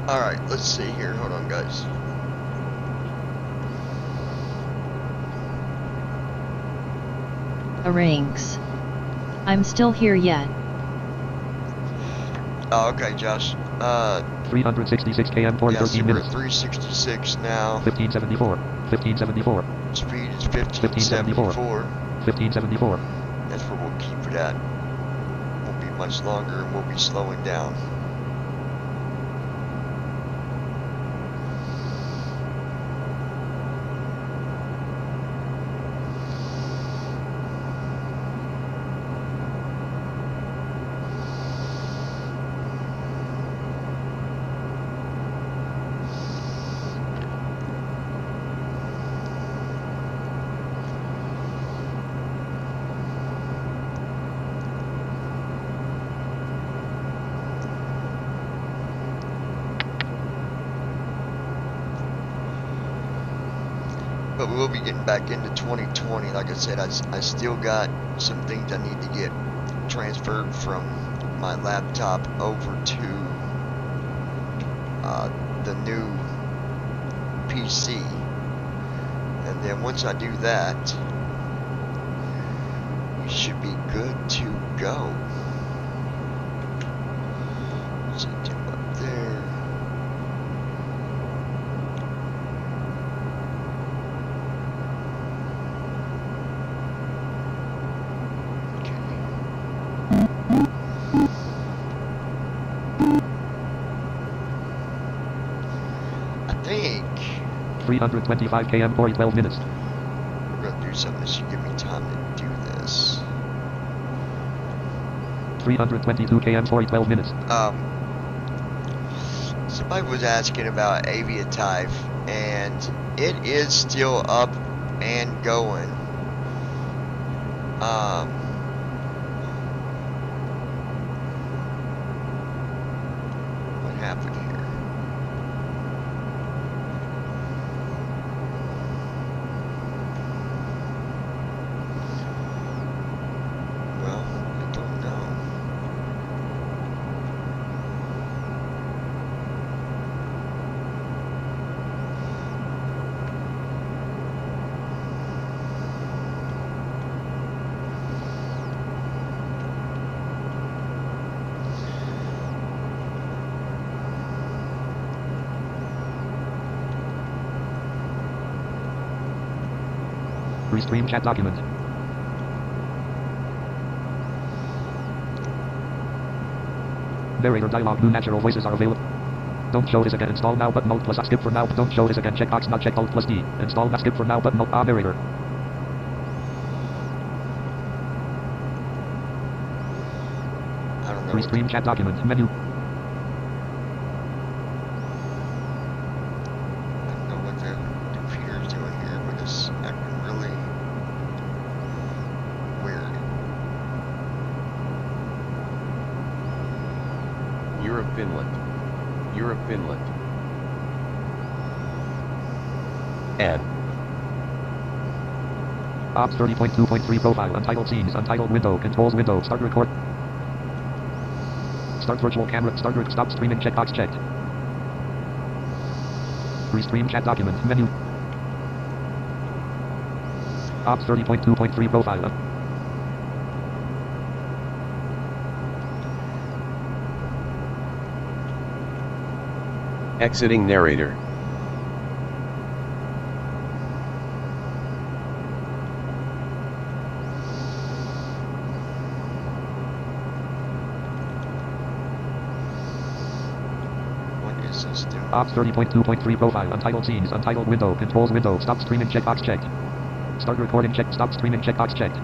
Alright, let's see here. Hold on, guys. Rinks. I'm still here yet. Oh, okay, Josh. 366 km, 40, Yeah, see, 13 we're at minutes. 366 now. 1574. 1574. Speed is 1574. 1574. That's where we'll keep it at. Won't be much longer, and we'll be slowing down. But we will be getting back into 2020. Like I said, I still got some things I need to get transferred from my laptop over to the new PC. And then once I do that, we should be good to go. So do up there. I think 325 km, 40, 12 minutes. we're going to do something that should give me time to do this. 322 km, 40, 12 minutes. Somebody was asking about Aviatype, and it is still up and going. What happened here? Well, I don't know. Restream chat document. Narrator dialog. New natural voices are available. Don't show this again. Install now button. Alt plus skip for now. Don't show this again. Checkbox not checked. Alt plus D. Install skip for now button. Narrator. I don't know. Restream chat document. Menu. I don't know what the computer's doing here, but it's acting really weird. Europe, Finland. Europe, Finland. Add. Ops 30.2.3 profile. Untitled scenes. Untitled window. Controls window. Start record. Start virtual camera. Stop streaming. Checkbox checked. Restream chat document. Menu. Ops 30.2.3 profile. Exiting narrator. What is this doing? Ops 30.2.3 profile. Untitled scenes. Untitled window. Controls window. Stop streaming. Checkbox checked. Start recording. Check. Stop streaming. Checkbox checked.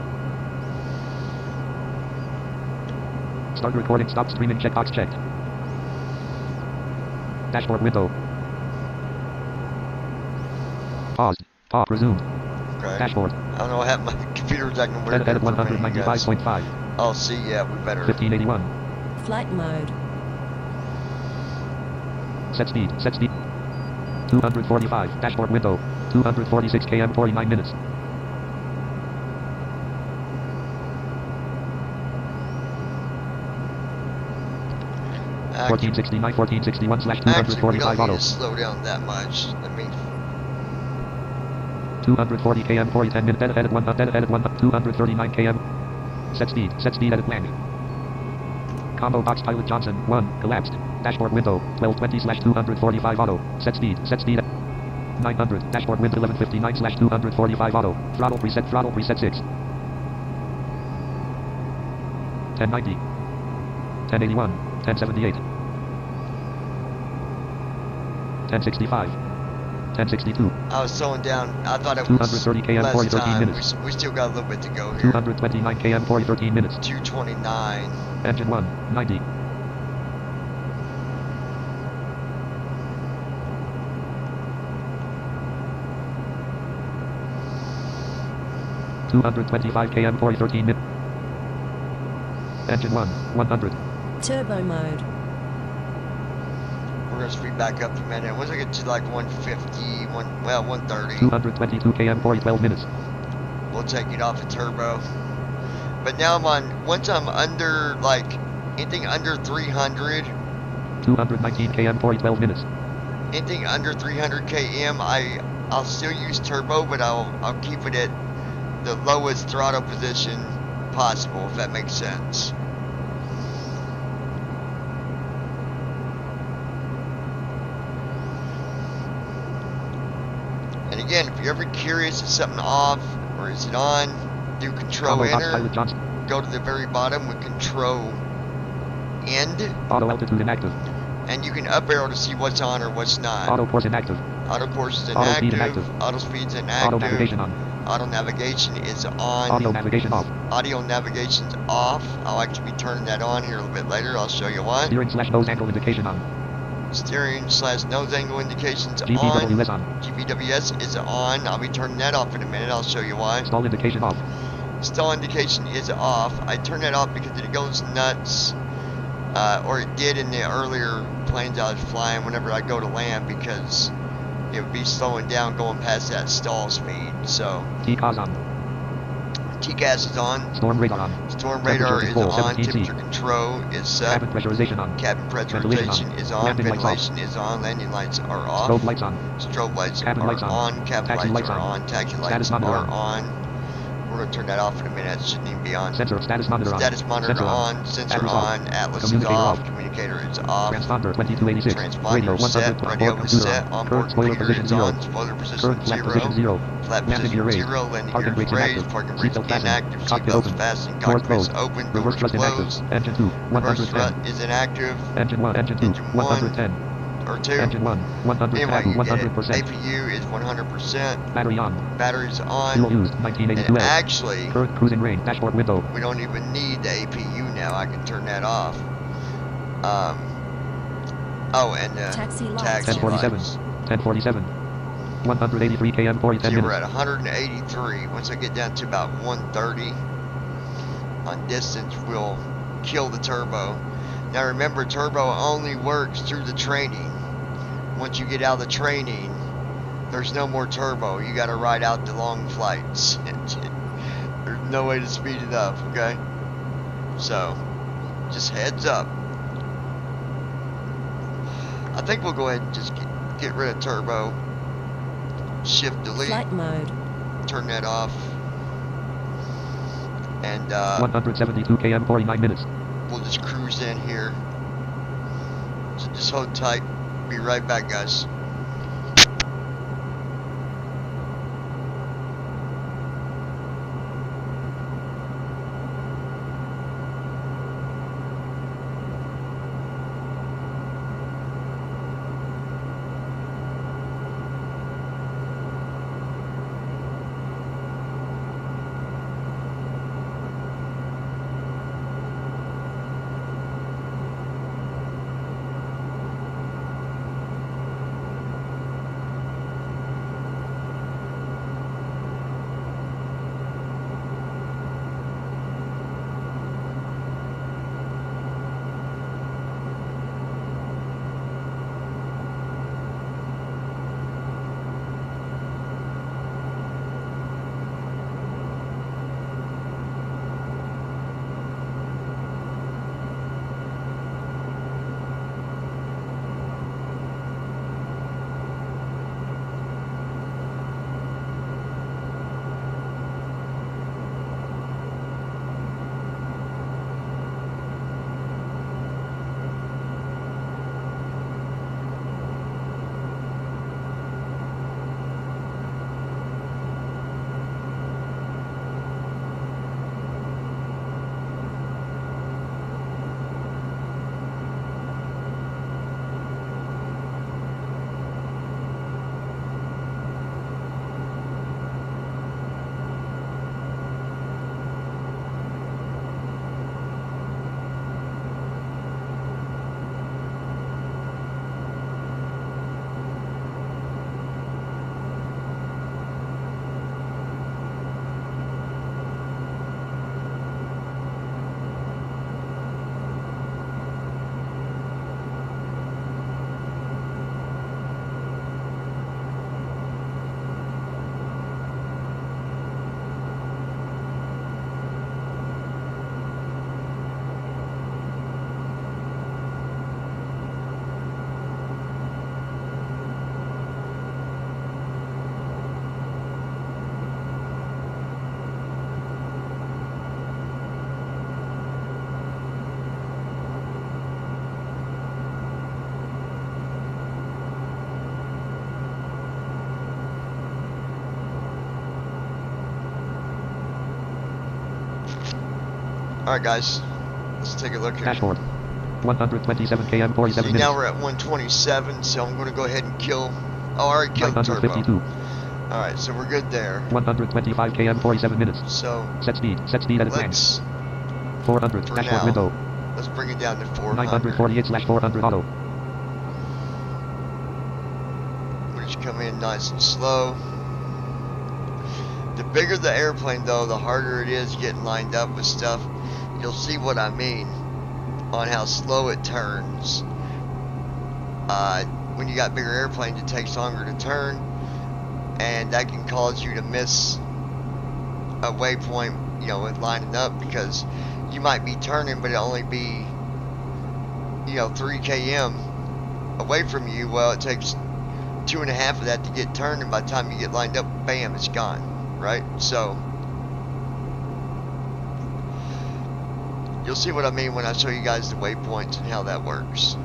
Start recording. Stop streaming. Checkbox checked. Dashboard window. Paused. Pause. Resumed. Okay. Dashboard. I don't know what happened. My computer's acting weird. Edit there for me, you guys. 195.5. Oh, see, yeah, we better. 1581. Flight mode. Set speed. Set speed. 245. Dashboard window. 246 km 49 minutes. 1469, 1461 slash Actually, we 245 don't need auto. to slow down that much. Let me. 240 km, 40, 10 minutes, dead ahead at 1, dead ahead at 1, 239 km. Set speed at blank. Combo box pilot Johnson, 1, collapsed. Dashboard window, 1220 slash 245 auto. Set speed at 900. Dashboard window 1159 slash 245 auto. Throttle preset 6. 1090. 1081. 1078. 1065. 1062. I was slowing down. I thought it was 230 km, 40, 13 less minutes. time. We still got a little bit to go here. 229 km, 40, 13 minutes. 229. Engine 1, 90. 225 km, 40, 13 minutes. Engine 1, 100. Turbo mode. We're gonna speed back up a minute. Once I get to like 150, 130, 222 km, 40, 12 minutes. we'll take it off of turbo. But now I'm on, once I'm under, like, anything under 300, 219 km, 40, 12 minutes. anything under 300 km, I'll still use turbo, but I'll keep it at the lowest throttle position possible, if that makes sense. And again, if you're ever curious, is something off or is it on, do control Combo box enter, pilot Johnson. go to the very bottom with control end, Auto altitude inactive. and you can up arrow to see what's on or what's not. Auto course inactive. Auto course is Auto speed inactive, inactive. auto speed's Auto inactive, navigation on. auto navigation is on, Audio navigation off. audio navigation's off. I'll actually be turning that on here a little bit later. I'll show you why. Steering slash nose angle indication on. Steering slash nose angle indications on. GPWS on. GPWS is on. I'll be turning that off in a minute. I'll show you why. Stall indication off. Stall indication is off. I turn that off because it goes nuts, or it did in the earlier planes I was flying whenever I go to land, because it would be slowing down going past that stall speed. So TCAS on. TCAS is on. Storm radar on. Storm radar Temperature is control, on. 17 C. Temperature control is set. Cabin pressurization on. Cabin Ventilation pressurization on. is on. Landing lights off. Ventilation is on. Landing lights are off. Strobe lights on. Strobe lights Cabin are lights on. Cabin Taxi lights lights are on. on. Taxi Status lights monitor are on. on. We're going to turn that off in a minute. It shouldn't even be on. Sensor status monitor on. Status monitor Sensor on. Sensor Atlas on. off. Atlas is Communicator off. off. Communicator is off. Transponder 2286. Transponder Radio is 100. set. Onboard Radio is computer set. on. Onboard Current spoiler computer position is 0. on. Spoiler position Current flat 0. position 0. Flat Landing position gear raised. 0. Landing Parking gear brakes raised. inactive. Parking brakes Seatbelt fastened. inactive. Cockpit Seatbelts open. fastened. Doors Cockpit's closed. open. Reverse Doors thrust inactive. closed. Engine 2. Reverse 110. strut is inactive. Engine 1. Engine 2. Engine 1. 110. Or 2. Engine 1. 100. Anyway, Anyway, you get it. 100%. APU is 100%. Battery on. Battery's on. Fuel used. And 1982L. actually, Current cruising range. Dashboard window. we don't even need the APU now. I can turn that off. Oh, and Taxi lights. taxi 1047. lights. 1047. 183 km 40 10 See, we're minutes. at 183. Once I get down to about 130 on distance, we'll kill the turbo. Now remember, turbo only works through the training. Once you get out of the training, there's no more turbo. You got to ride out the long flights. There's no way to speed it up, okay? So, just heads up. I think we'll go ahead and just get rid of turbo. Shift delete. Flight mode. Turn that off. And 172 km 49 minutes. we'll just cruise in here. So just hold tight. Be right back, guys. Alright guys, let's take a look here. Dashboard. 127 km, 47 See, minutes. now we're at 127, so I'm going to go ahead and kill... Oh, I already killed the turbo. 952. Alright, so we're good there. 125 km, 47 minutes. So, Set speed at its max. let's... 400, For dashboard now, window. let's bring it down to 400. 948/400 auto. We'll just come in nice and slow. The bigger the airplane though, the harder it is getting lined up with stuff. You'll see what I mean on how slow it turns. When you got bigger airplanes, it takes longer to turn, and that can cause you to miss a waypoint, you know, with lining up, because you might be turning, but it'll only be, you know, 3 km away from you. Well, it takes 2.5 of that to get turned, and by the time you get lined up, bam, it's gone, right? So you'll see what I mean when I show you guys the waypoints and how that works.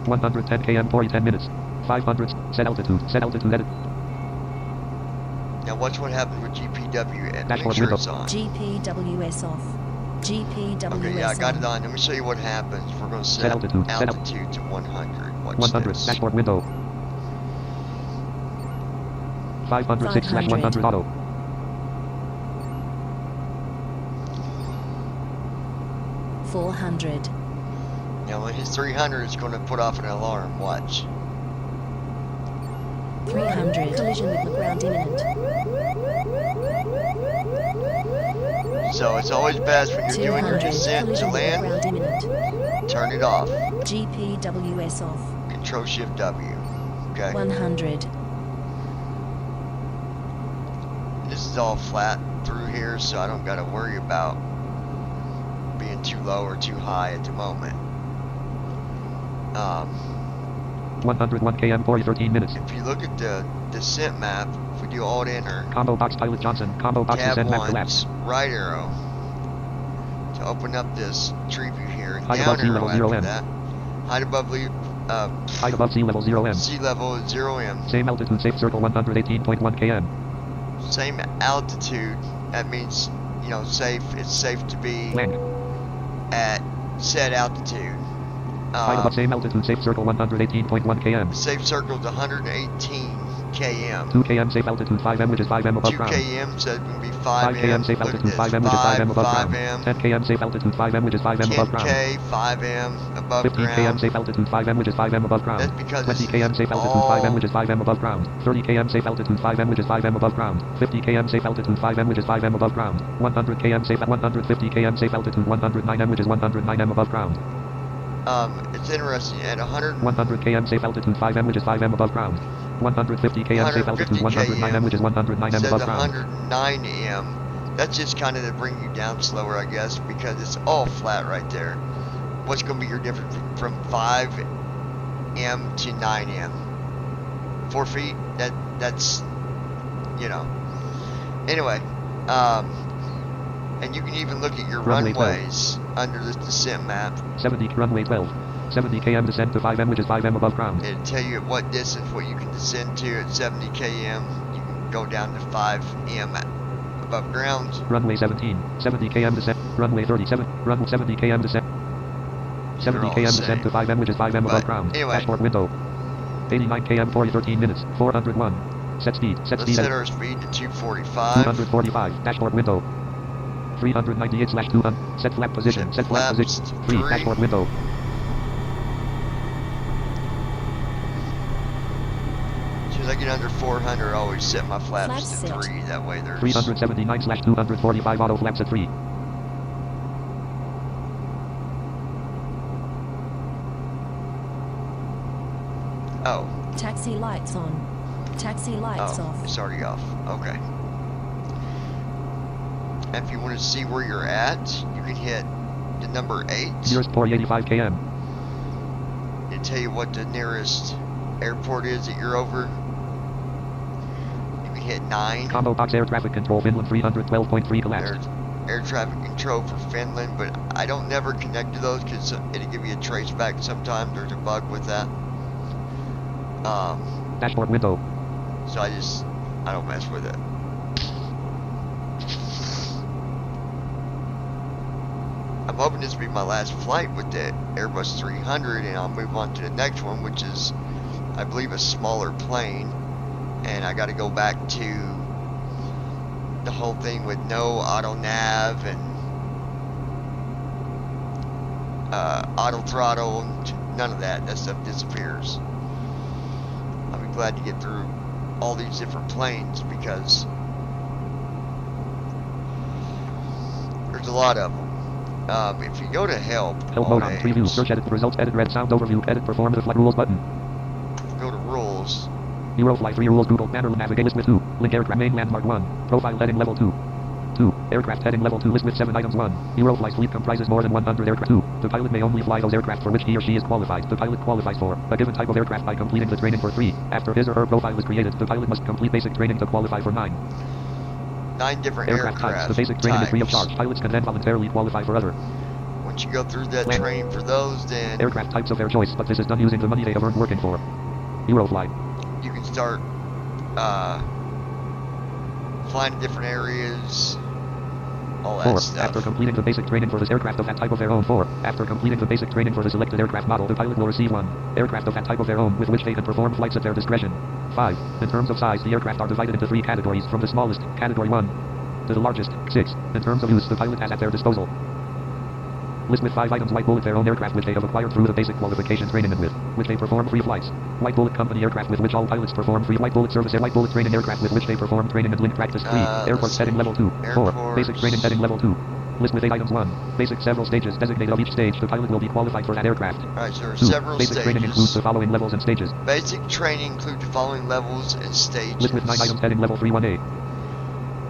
$110 km, 10 minutes. 500, set altitude edit. Now watch what happens with GPW and make Dashboard sure window. it's on. GPWS off. GPWS Okay, yeah, I got on. it on. Let me show you what happens. We're going to set altitude, set altitude to 100. Watch 100, this. dashboard window. 506/100 auto. $400. Now when it hits 300, it's going to put off an alarm. Watch. 300. Collision with the ground imminent. So it's always best when you're doing your 200. descent to Collision with the land, ground imminent. turn it off. GPWS off. Control Shift W. Okay. 100. This is all flat through here, so I don't got to worry about being too low or too high at the moment. 101 km, 13 minutes. If you look at the descent map, if we do Alt Enter, Combo box pilot Johnson. Combo box tab descent map 1, collapse. right arrow to open up this tree view here. Height Down above sea arrow level 0 after M. that. Height above Height above sea level 0 M. sea level is 0 M. Same altitude, safe circle 118.1 km. Same altitude. That means, you know, safe. It's safe to be Land. at said altitude. Height above same altitude, safe circle 118.1 km. Safe circle is 118 km. 2 km safe altitude 5M, which is 5M above 2 ground. km, so it can be 5 5M. km safe Look at altitude this, 5M, which is 5M above ground. 5M. 10 km safe altitude 5M, which is 5M above ground. 10K, 5M above 15 km ground. safe altitude 5M, which is 5M above ground. That's because 20 it's km safe altitude all 5M, which is 5M above ground. 30 km safe altitude 5M, which is 5M above ground. 50 km safe altitude 5M, which is 5M above ground. 100 km safe 150 km safe altitude 109M, which is 109M above ground. It's interesting. At 100 km safe altitude 5M, which is 5M above ground. 150 km safe altitude 109M, which is 109M says above ground. 109 M. That's just kind of to bring you down slower, I guess, because it's all flat right there. What's going to be your difference from 5 M to 9 M? 4 feet? That's, you know. Anyway, and you can even look at your Runway runways under this descent map. 70 runway 12. 70 km descent to 5M, which is 5M above ground. It'll tell you at what distance what you can descend to at 70 km. You can go down to 5 M above ground. Runway 17. 70 km descent. Runway 37. Run 70 km descent. 70 all km the descent to same. 5M, which is 5M above But ground. anyway. Dashboard window. 89 km 13 minutes. 401. Set speed. Set Let's speed. set our speed to 245. 245. Dashboard window. 398/200. Set flap position. Set flap flaps position. to 3. Dashboard window. As soon as I get under 400, I always set my flaps Flaps to set. 3. That way there's... 379/245 auto flaps at 3. Oh, Taxi lights on. Taxi lights off. it's already off. Okay. And if you want to see where you're at, you can hit the number 8. Nearest port 85 km. It'll tell you what the nearest airport is that you're over. You can hit 9. Combo box air traffic control Finland 312.3 collapsed. There's air traffic control for Finland, but I don't never connect to those because it'll give you a trace back sometimes. There's a bug with that. Dashboard window. So I don't mess with it. I'm hoping this will be my last flight with the Airbus 300, and I'll move on to the next one, which is, I believe, a smaller plane. And I got to go back to the whole thing with no auto nav and auto throttle. None of that. That stuff disappears. I'll be glad to get through all these different planes because there's a lot of them. If you go to help Mode on. Preview. Search edit results. Edit red sound overview. Edit perform the flight rules button. Go to rules. eurofly3 rules. Google banner navigate list with 2. Link aircraft main landmark 1. Profile heading level 2. 2. Aircraft heading level 2 list with 7 items 1. Eurofly's fleet comprises more than 100 aircraft. 2. The pilot may only fly those aircraft for which he or she is qualified. The pilot qualifies for a given type of aircraft by completing the training for 3. After his or her profile is created, the pilot must complete basic training to qualify for 9. 9 different Aircraft types. The basic training is free of charge. Pilots can then voluntarily qualify for other. Once you go through that training for those, then Aircraft types of their choice, but this is done using the money they have earned working for Eurofly. you can start flying to different areas, all that 4. stuff. After completing the basic training for this aircraft of that type of their own. 4. After completing the basic training for the selected aircraft model, the pilot will receive 1 aircraft of that type of their own with which they can perform flights at their discretion. 5. In terms of size, the aircraft are divided into 3 categories, from the smallest, category 1, to the largest, 6. In terms of use, the pilot has at their disposal list with 5 items. White Bullet, their own aircraft which they have acquired through the basic qualification training and with which they perform free flights. White Bullet company aircraft with which all pilots perform free. White Bullet service. White Bullet training aircraft with which they perform training and link practice. 3. Airport heading level 2. 4. Basic training heading level 2. List with 8 items. 1. Basic several stages designated of each stage. The pilot will be qualified for that aircraft. Alright, so there are 2. several Basic stages. training includes the following levels and stages. Basic training includes the following levels and stages. List with 9 items heading level 3 1A.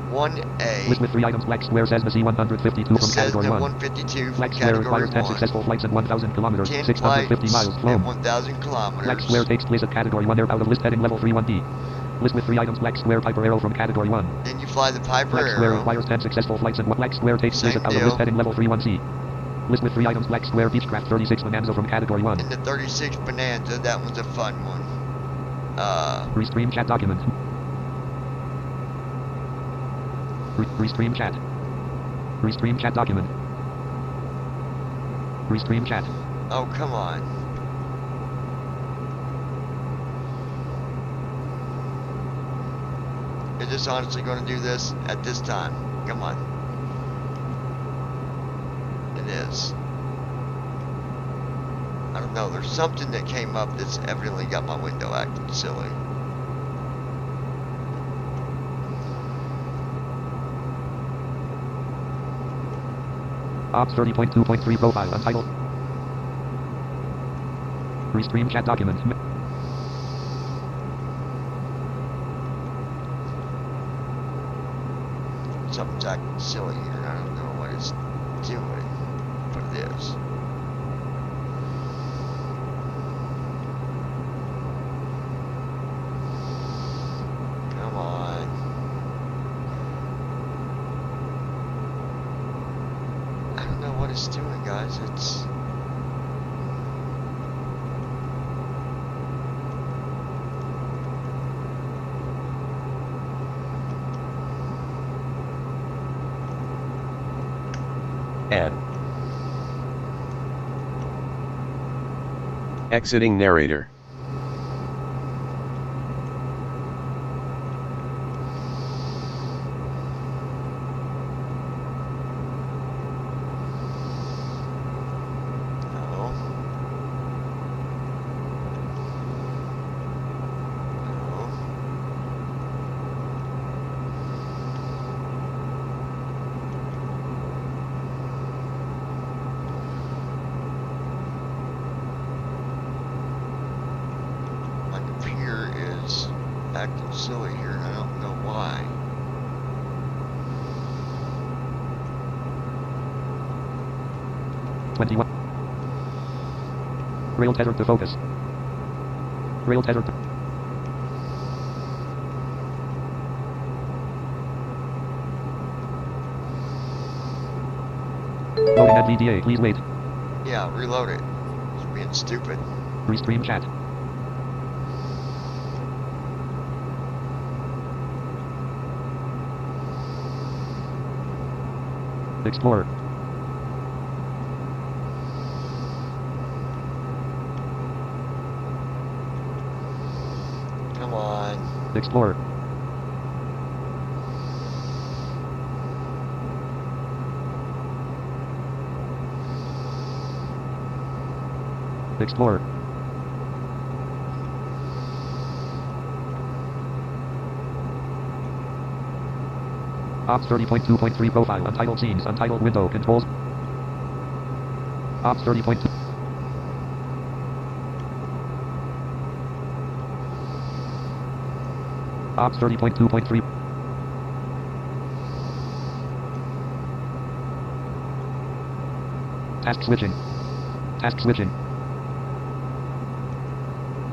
1A. List with 3 items. Black square says the C-152 from category 1. 152 from Black square category requires 10 1. successful flights and 1,000 kilometers. 10 650 flights miles and flown. 1,000 kilometers. Black square takes place at category 1 air out of list heading level 3 1D. List with 3 items. Black square Piper Arrow from category 1. Then you fly the Piper Black square Arrow. requires 10 successful flights and black square takes place Same at out of deal. list heading level 3 1C. List with 3 items. Black square Beechcraft 36 Bonanza from category 1. And the 36 Bonanza, that one's a fun one. Restream chat document. Restream chat. Restream chat document. Restream chat. Oh, come on. Is this honestly going to do this at this time? Come on. It is. I don't know. There's something that came up that's evidently got my window acting silly. Ops 30.2.3 profile untitled. Restream chat document. Something's acting silly here. I don't know what it's doing, but it is. Come on. I don't know what it's doing, guys. It's... Add. Exiting narrator. No. No. My computer is acting silly here, and I don't know why. Rail tethered to focus. Rail tethered to... NVDA, please wait. Yeah, reload it. It's being stupid. Restream chat. Explorer. Come on. Explorer. Explorer. Ops 30.2.3 profile. Untitled scenes. Untitled window. Controls. Ops 30.2. Ops 30.2.3. Task switching. Task switching.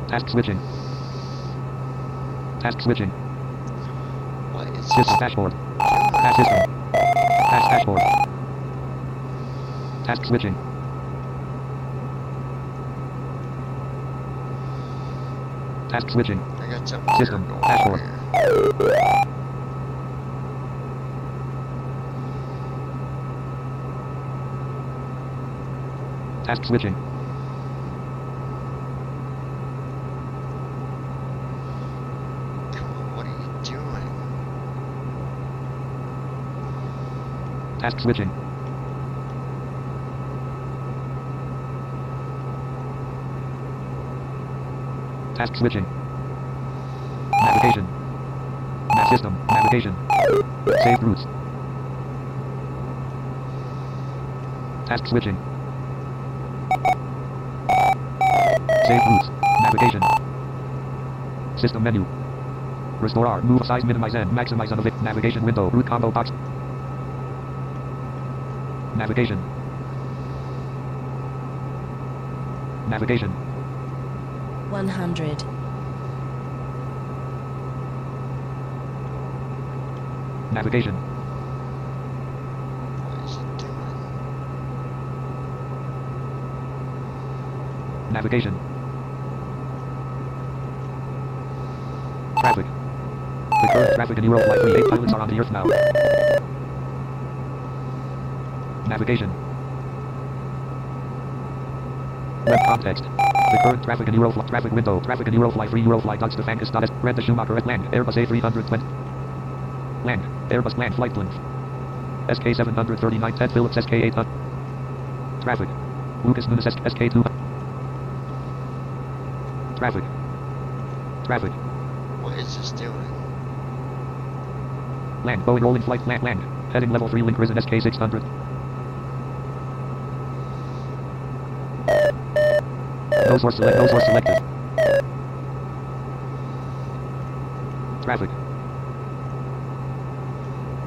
Task switching. Task switching. What is System this? dashboard. Task system. Task dashboard. Task switching. Task switching. I got something System. weird going Dashboard. on here. Task switching. Come on, what are you doing? Task switching. Task switching. Navigation. System. Navigation. Saved routes. Task switching. Save routes. Navigation. System menu. Restore R. Move size, minimize N. Maximize on the navigation window. Route combo box. Navigation. Navigation. 100. Navigation. What is it doing? Navigation. Traffic. The current traffic in eurofly3 8 pilots are on the earth now. Navigation. Web context. The current traffic in eurofly traffic window. Traffic in eurofly3 eurofly.stefankis.s. Red the Schumacher at land. Airbus A320. Land. Airbus land flight length. SK739 Ted Phillips SK800. Traffic. Lucas Nunes SK2. Traffic. Traffic. What is this doing? Land. Boeing rolling flight land. Land. Heading level 3 link risen SK600. No source select. No source selected. Traffic.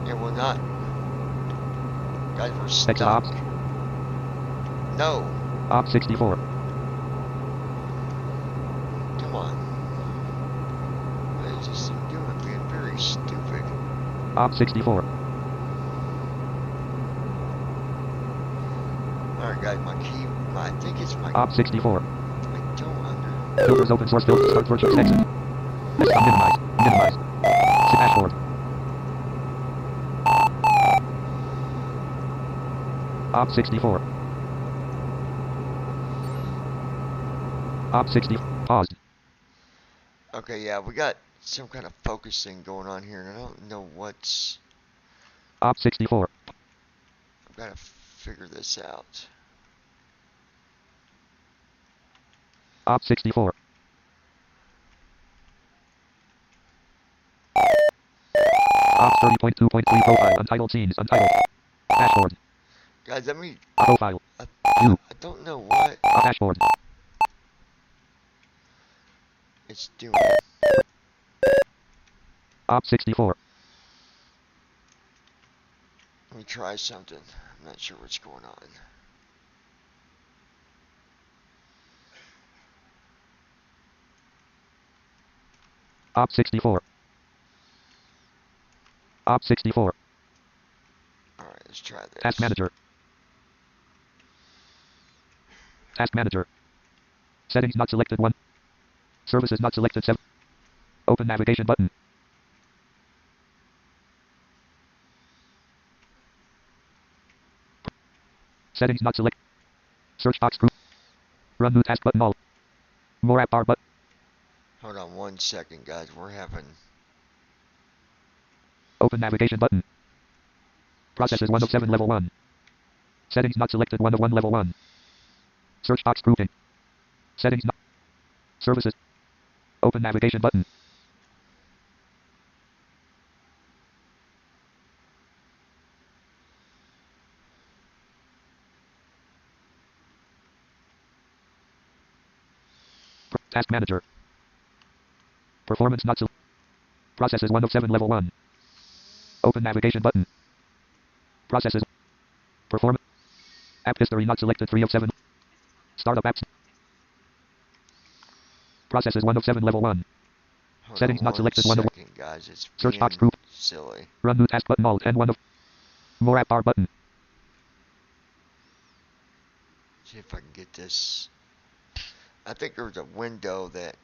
It will not. Guys, we're Exit stuck. ops. No. Op 64. Come on. What is this thing doing? Being very stupid. Op 64. Alright, guys, my key. I think it's my. Op 64. I don't under. Filters open source filter start virtual exit. Desktop minimize. Minimize. Dashboard. Op 64. Op 60. Paused. Okay, yeah, we got some kind of focusing going on here, and I don't know what's. Op 64. I've got to figure this out. Op 64. Op 30.2.3 profile. Untitled scenes. Untitled. Dashboard. Guys, let me. Profile. I, View. I don't know what Dashboard. it's doing. Op 64. Let me try something. I'm not sure what's going on. Op 64. Op 64. Alright, let's try this. Task manager. Task Manager. Settings not selected 1. Services not selected 7. Open navigation button. Settings not select. Search box group. Run new task button all. More app bar button. Hold on 1 second, guys. We're having... Open navigation button. Processes 1 of 7 level 1. Settings not selected 1 of 1 level 1. Search box grouping. Settings not. Services. Open navigation button. Task Manager. Performance not selected. Processes 1 of 7 level 1. Open navigation button. Processes. Performance. App history not selected 3 of 7. Startup apps. Processes 1 of 7 level 1. Hold Settings on not selected 1 of 1. second, guys. It's Search box being group. silly. Run new task button alt and 1 of. More app bar button. See if I can get this. I think there's a window that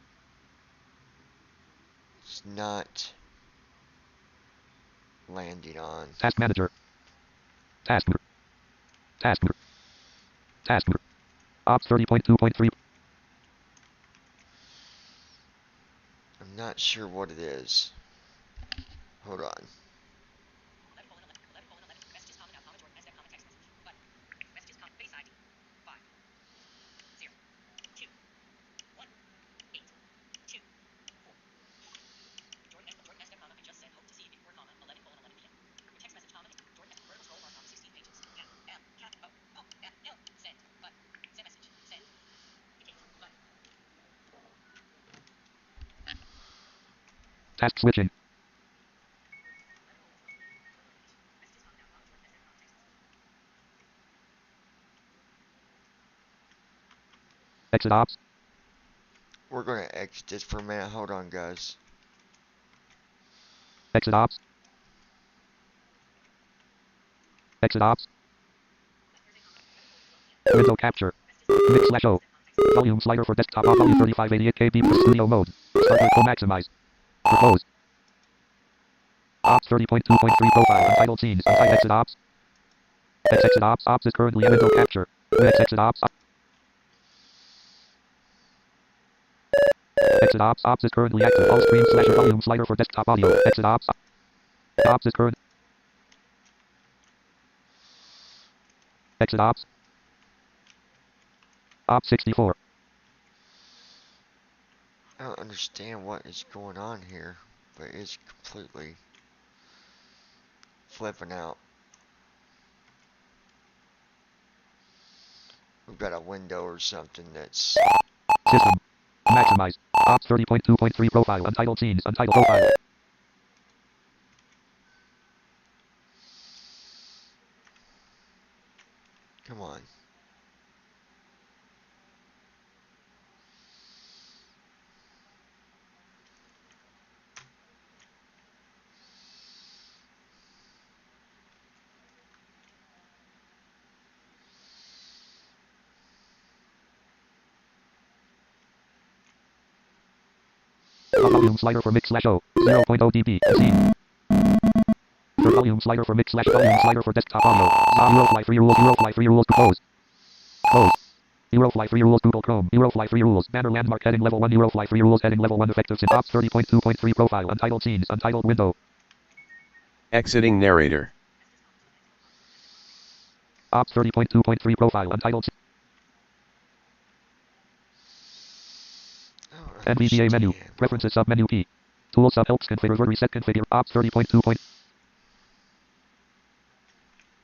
it's not landing on. Task Manager. Task. Task. Task. Ops 30.2.3. I'm not sure what it is. Hold on. Task switching. Exit ops. We're going to exit this for a minute. Hold on, guys. Exit ops. Exit ops. Window capture. Mix/O. Volume slider for desktop. Volume 3588 KB for studio mode. Start with full maximize. Propose. Ops 30.2.3 profile. Untitled scenes. Untitled exit ops. Exit ops. Ops is currently in window capture. Exit ops. Exit ops. Ops is currently active. All screen / volume slider for desktop audio. Exit ops. Ops is current. Exit ops. Ops 64. I don't understand what is going on here, but it's completely flipping out. We've got a window or something that's... System. Maximize. Ops 30.2.3 profile. Untitled scenes. Untitled profile. Come on. Volume slider for mix/O. 0.0 dB. Scene. For volume slider for mix/volume slider for desktop audio. eurofly3 rules. eurofly3 rules. Close. Close. eurofly3 rules. Google Chrome. eurofly3 rules. Banner landmark heading level 1. eurofly3 rules heading level 1 effective since Ops 30.2.3 profile. Untitled scenes. Untitled window. Exiting narrator. Ops 30.2.3 profile. Untitled. NVDA menu. Preferences submenu P. Tool sub helps configure reset configure. Ops 30.2.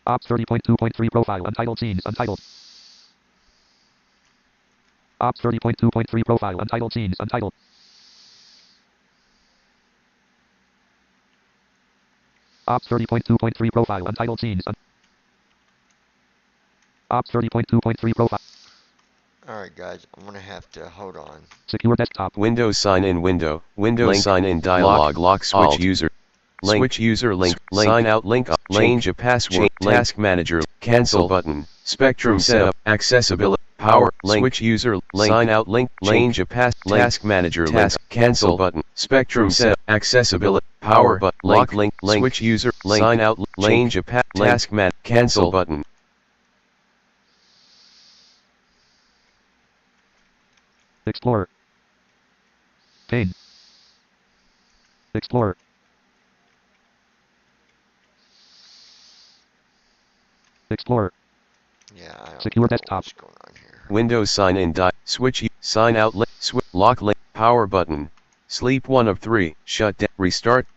Ops 30.2.3 profile. Untitled scenes. Untitled. Ops 30.2.3 profile. Untitled scenes. Untitled. Ops 30.2.3 profile. Untitled scenes. Ops 30.2.3 profile. Alright guys, I'm gonna have to hold on. Secure desktop. Windows sign in window. Windows sign in dialog. Lock switch Alt. user. Switch user link. Sign out link. Change a password. Task manager. Cancel button. Spectrum setup. Accessibility. power, link, switch user, link, sign out link, change a path, task manager, task, cancel button, spectrum set, accessibility, power, but lock link, switch user, link, sign out, change a path, task man, cancel button. Explorer. Pane. Explorer. Explorer. Yeah, I don't Secure know desktop. what's going on here. Windows sign in switch sign out lock link power button sleep 1 of 3 shut down restart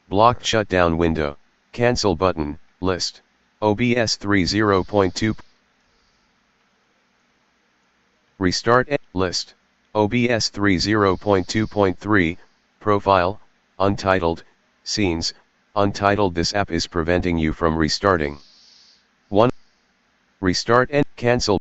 blocked shutdown window cancel button list OBS 3.0.2 restart list OBS 3.0.2.3 profile untitled scenes untitled. This app is preventing you from restarting. 1 restart and cancel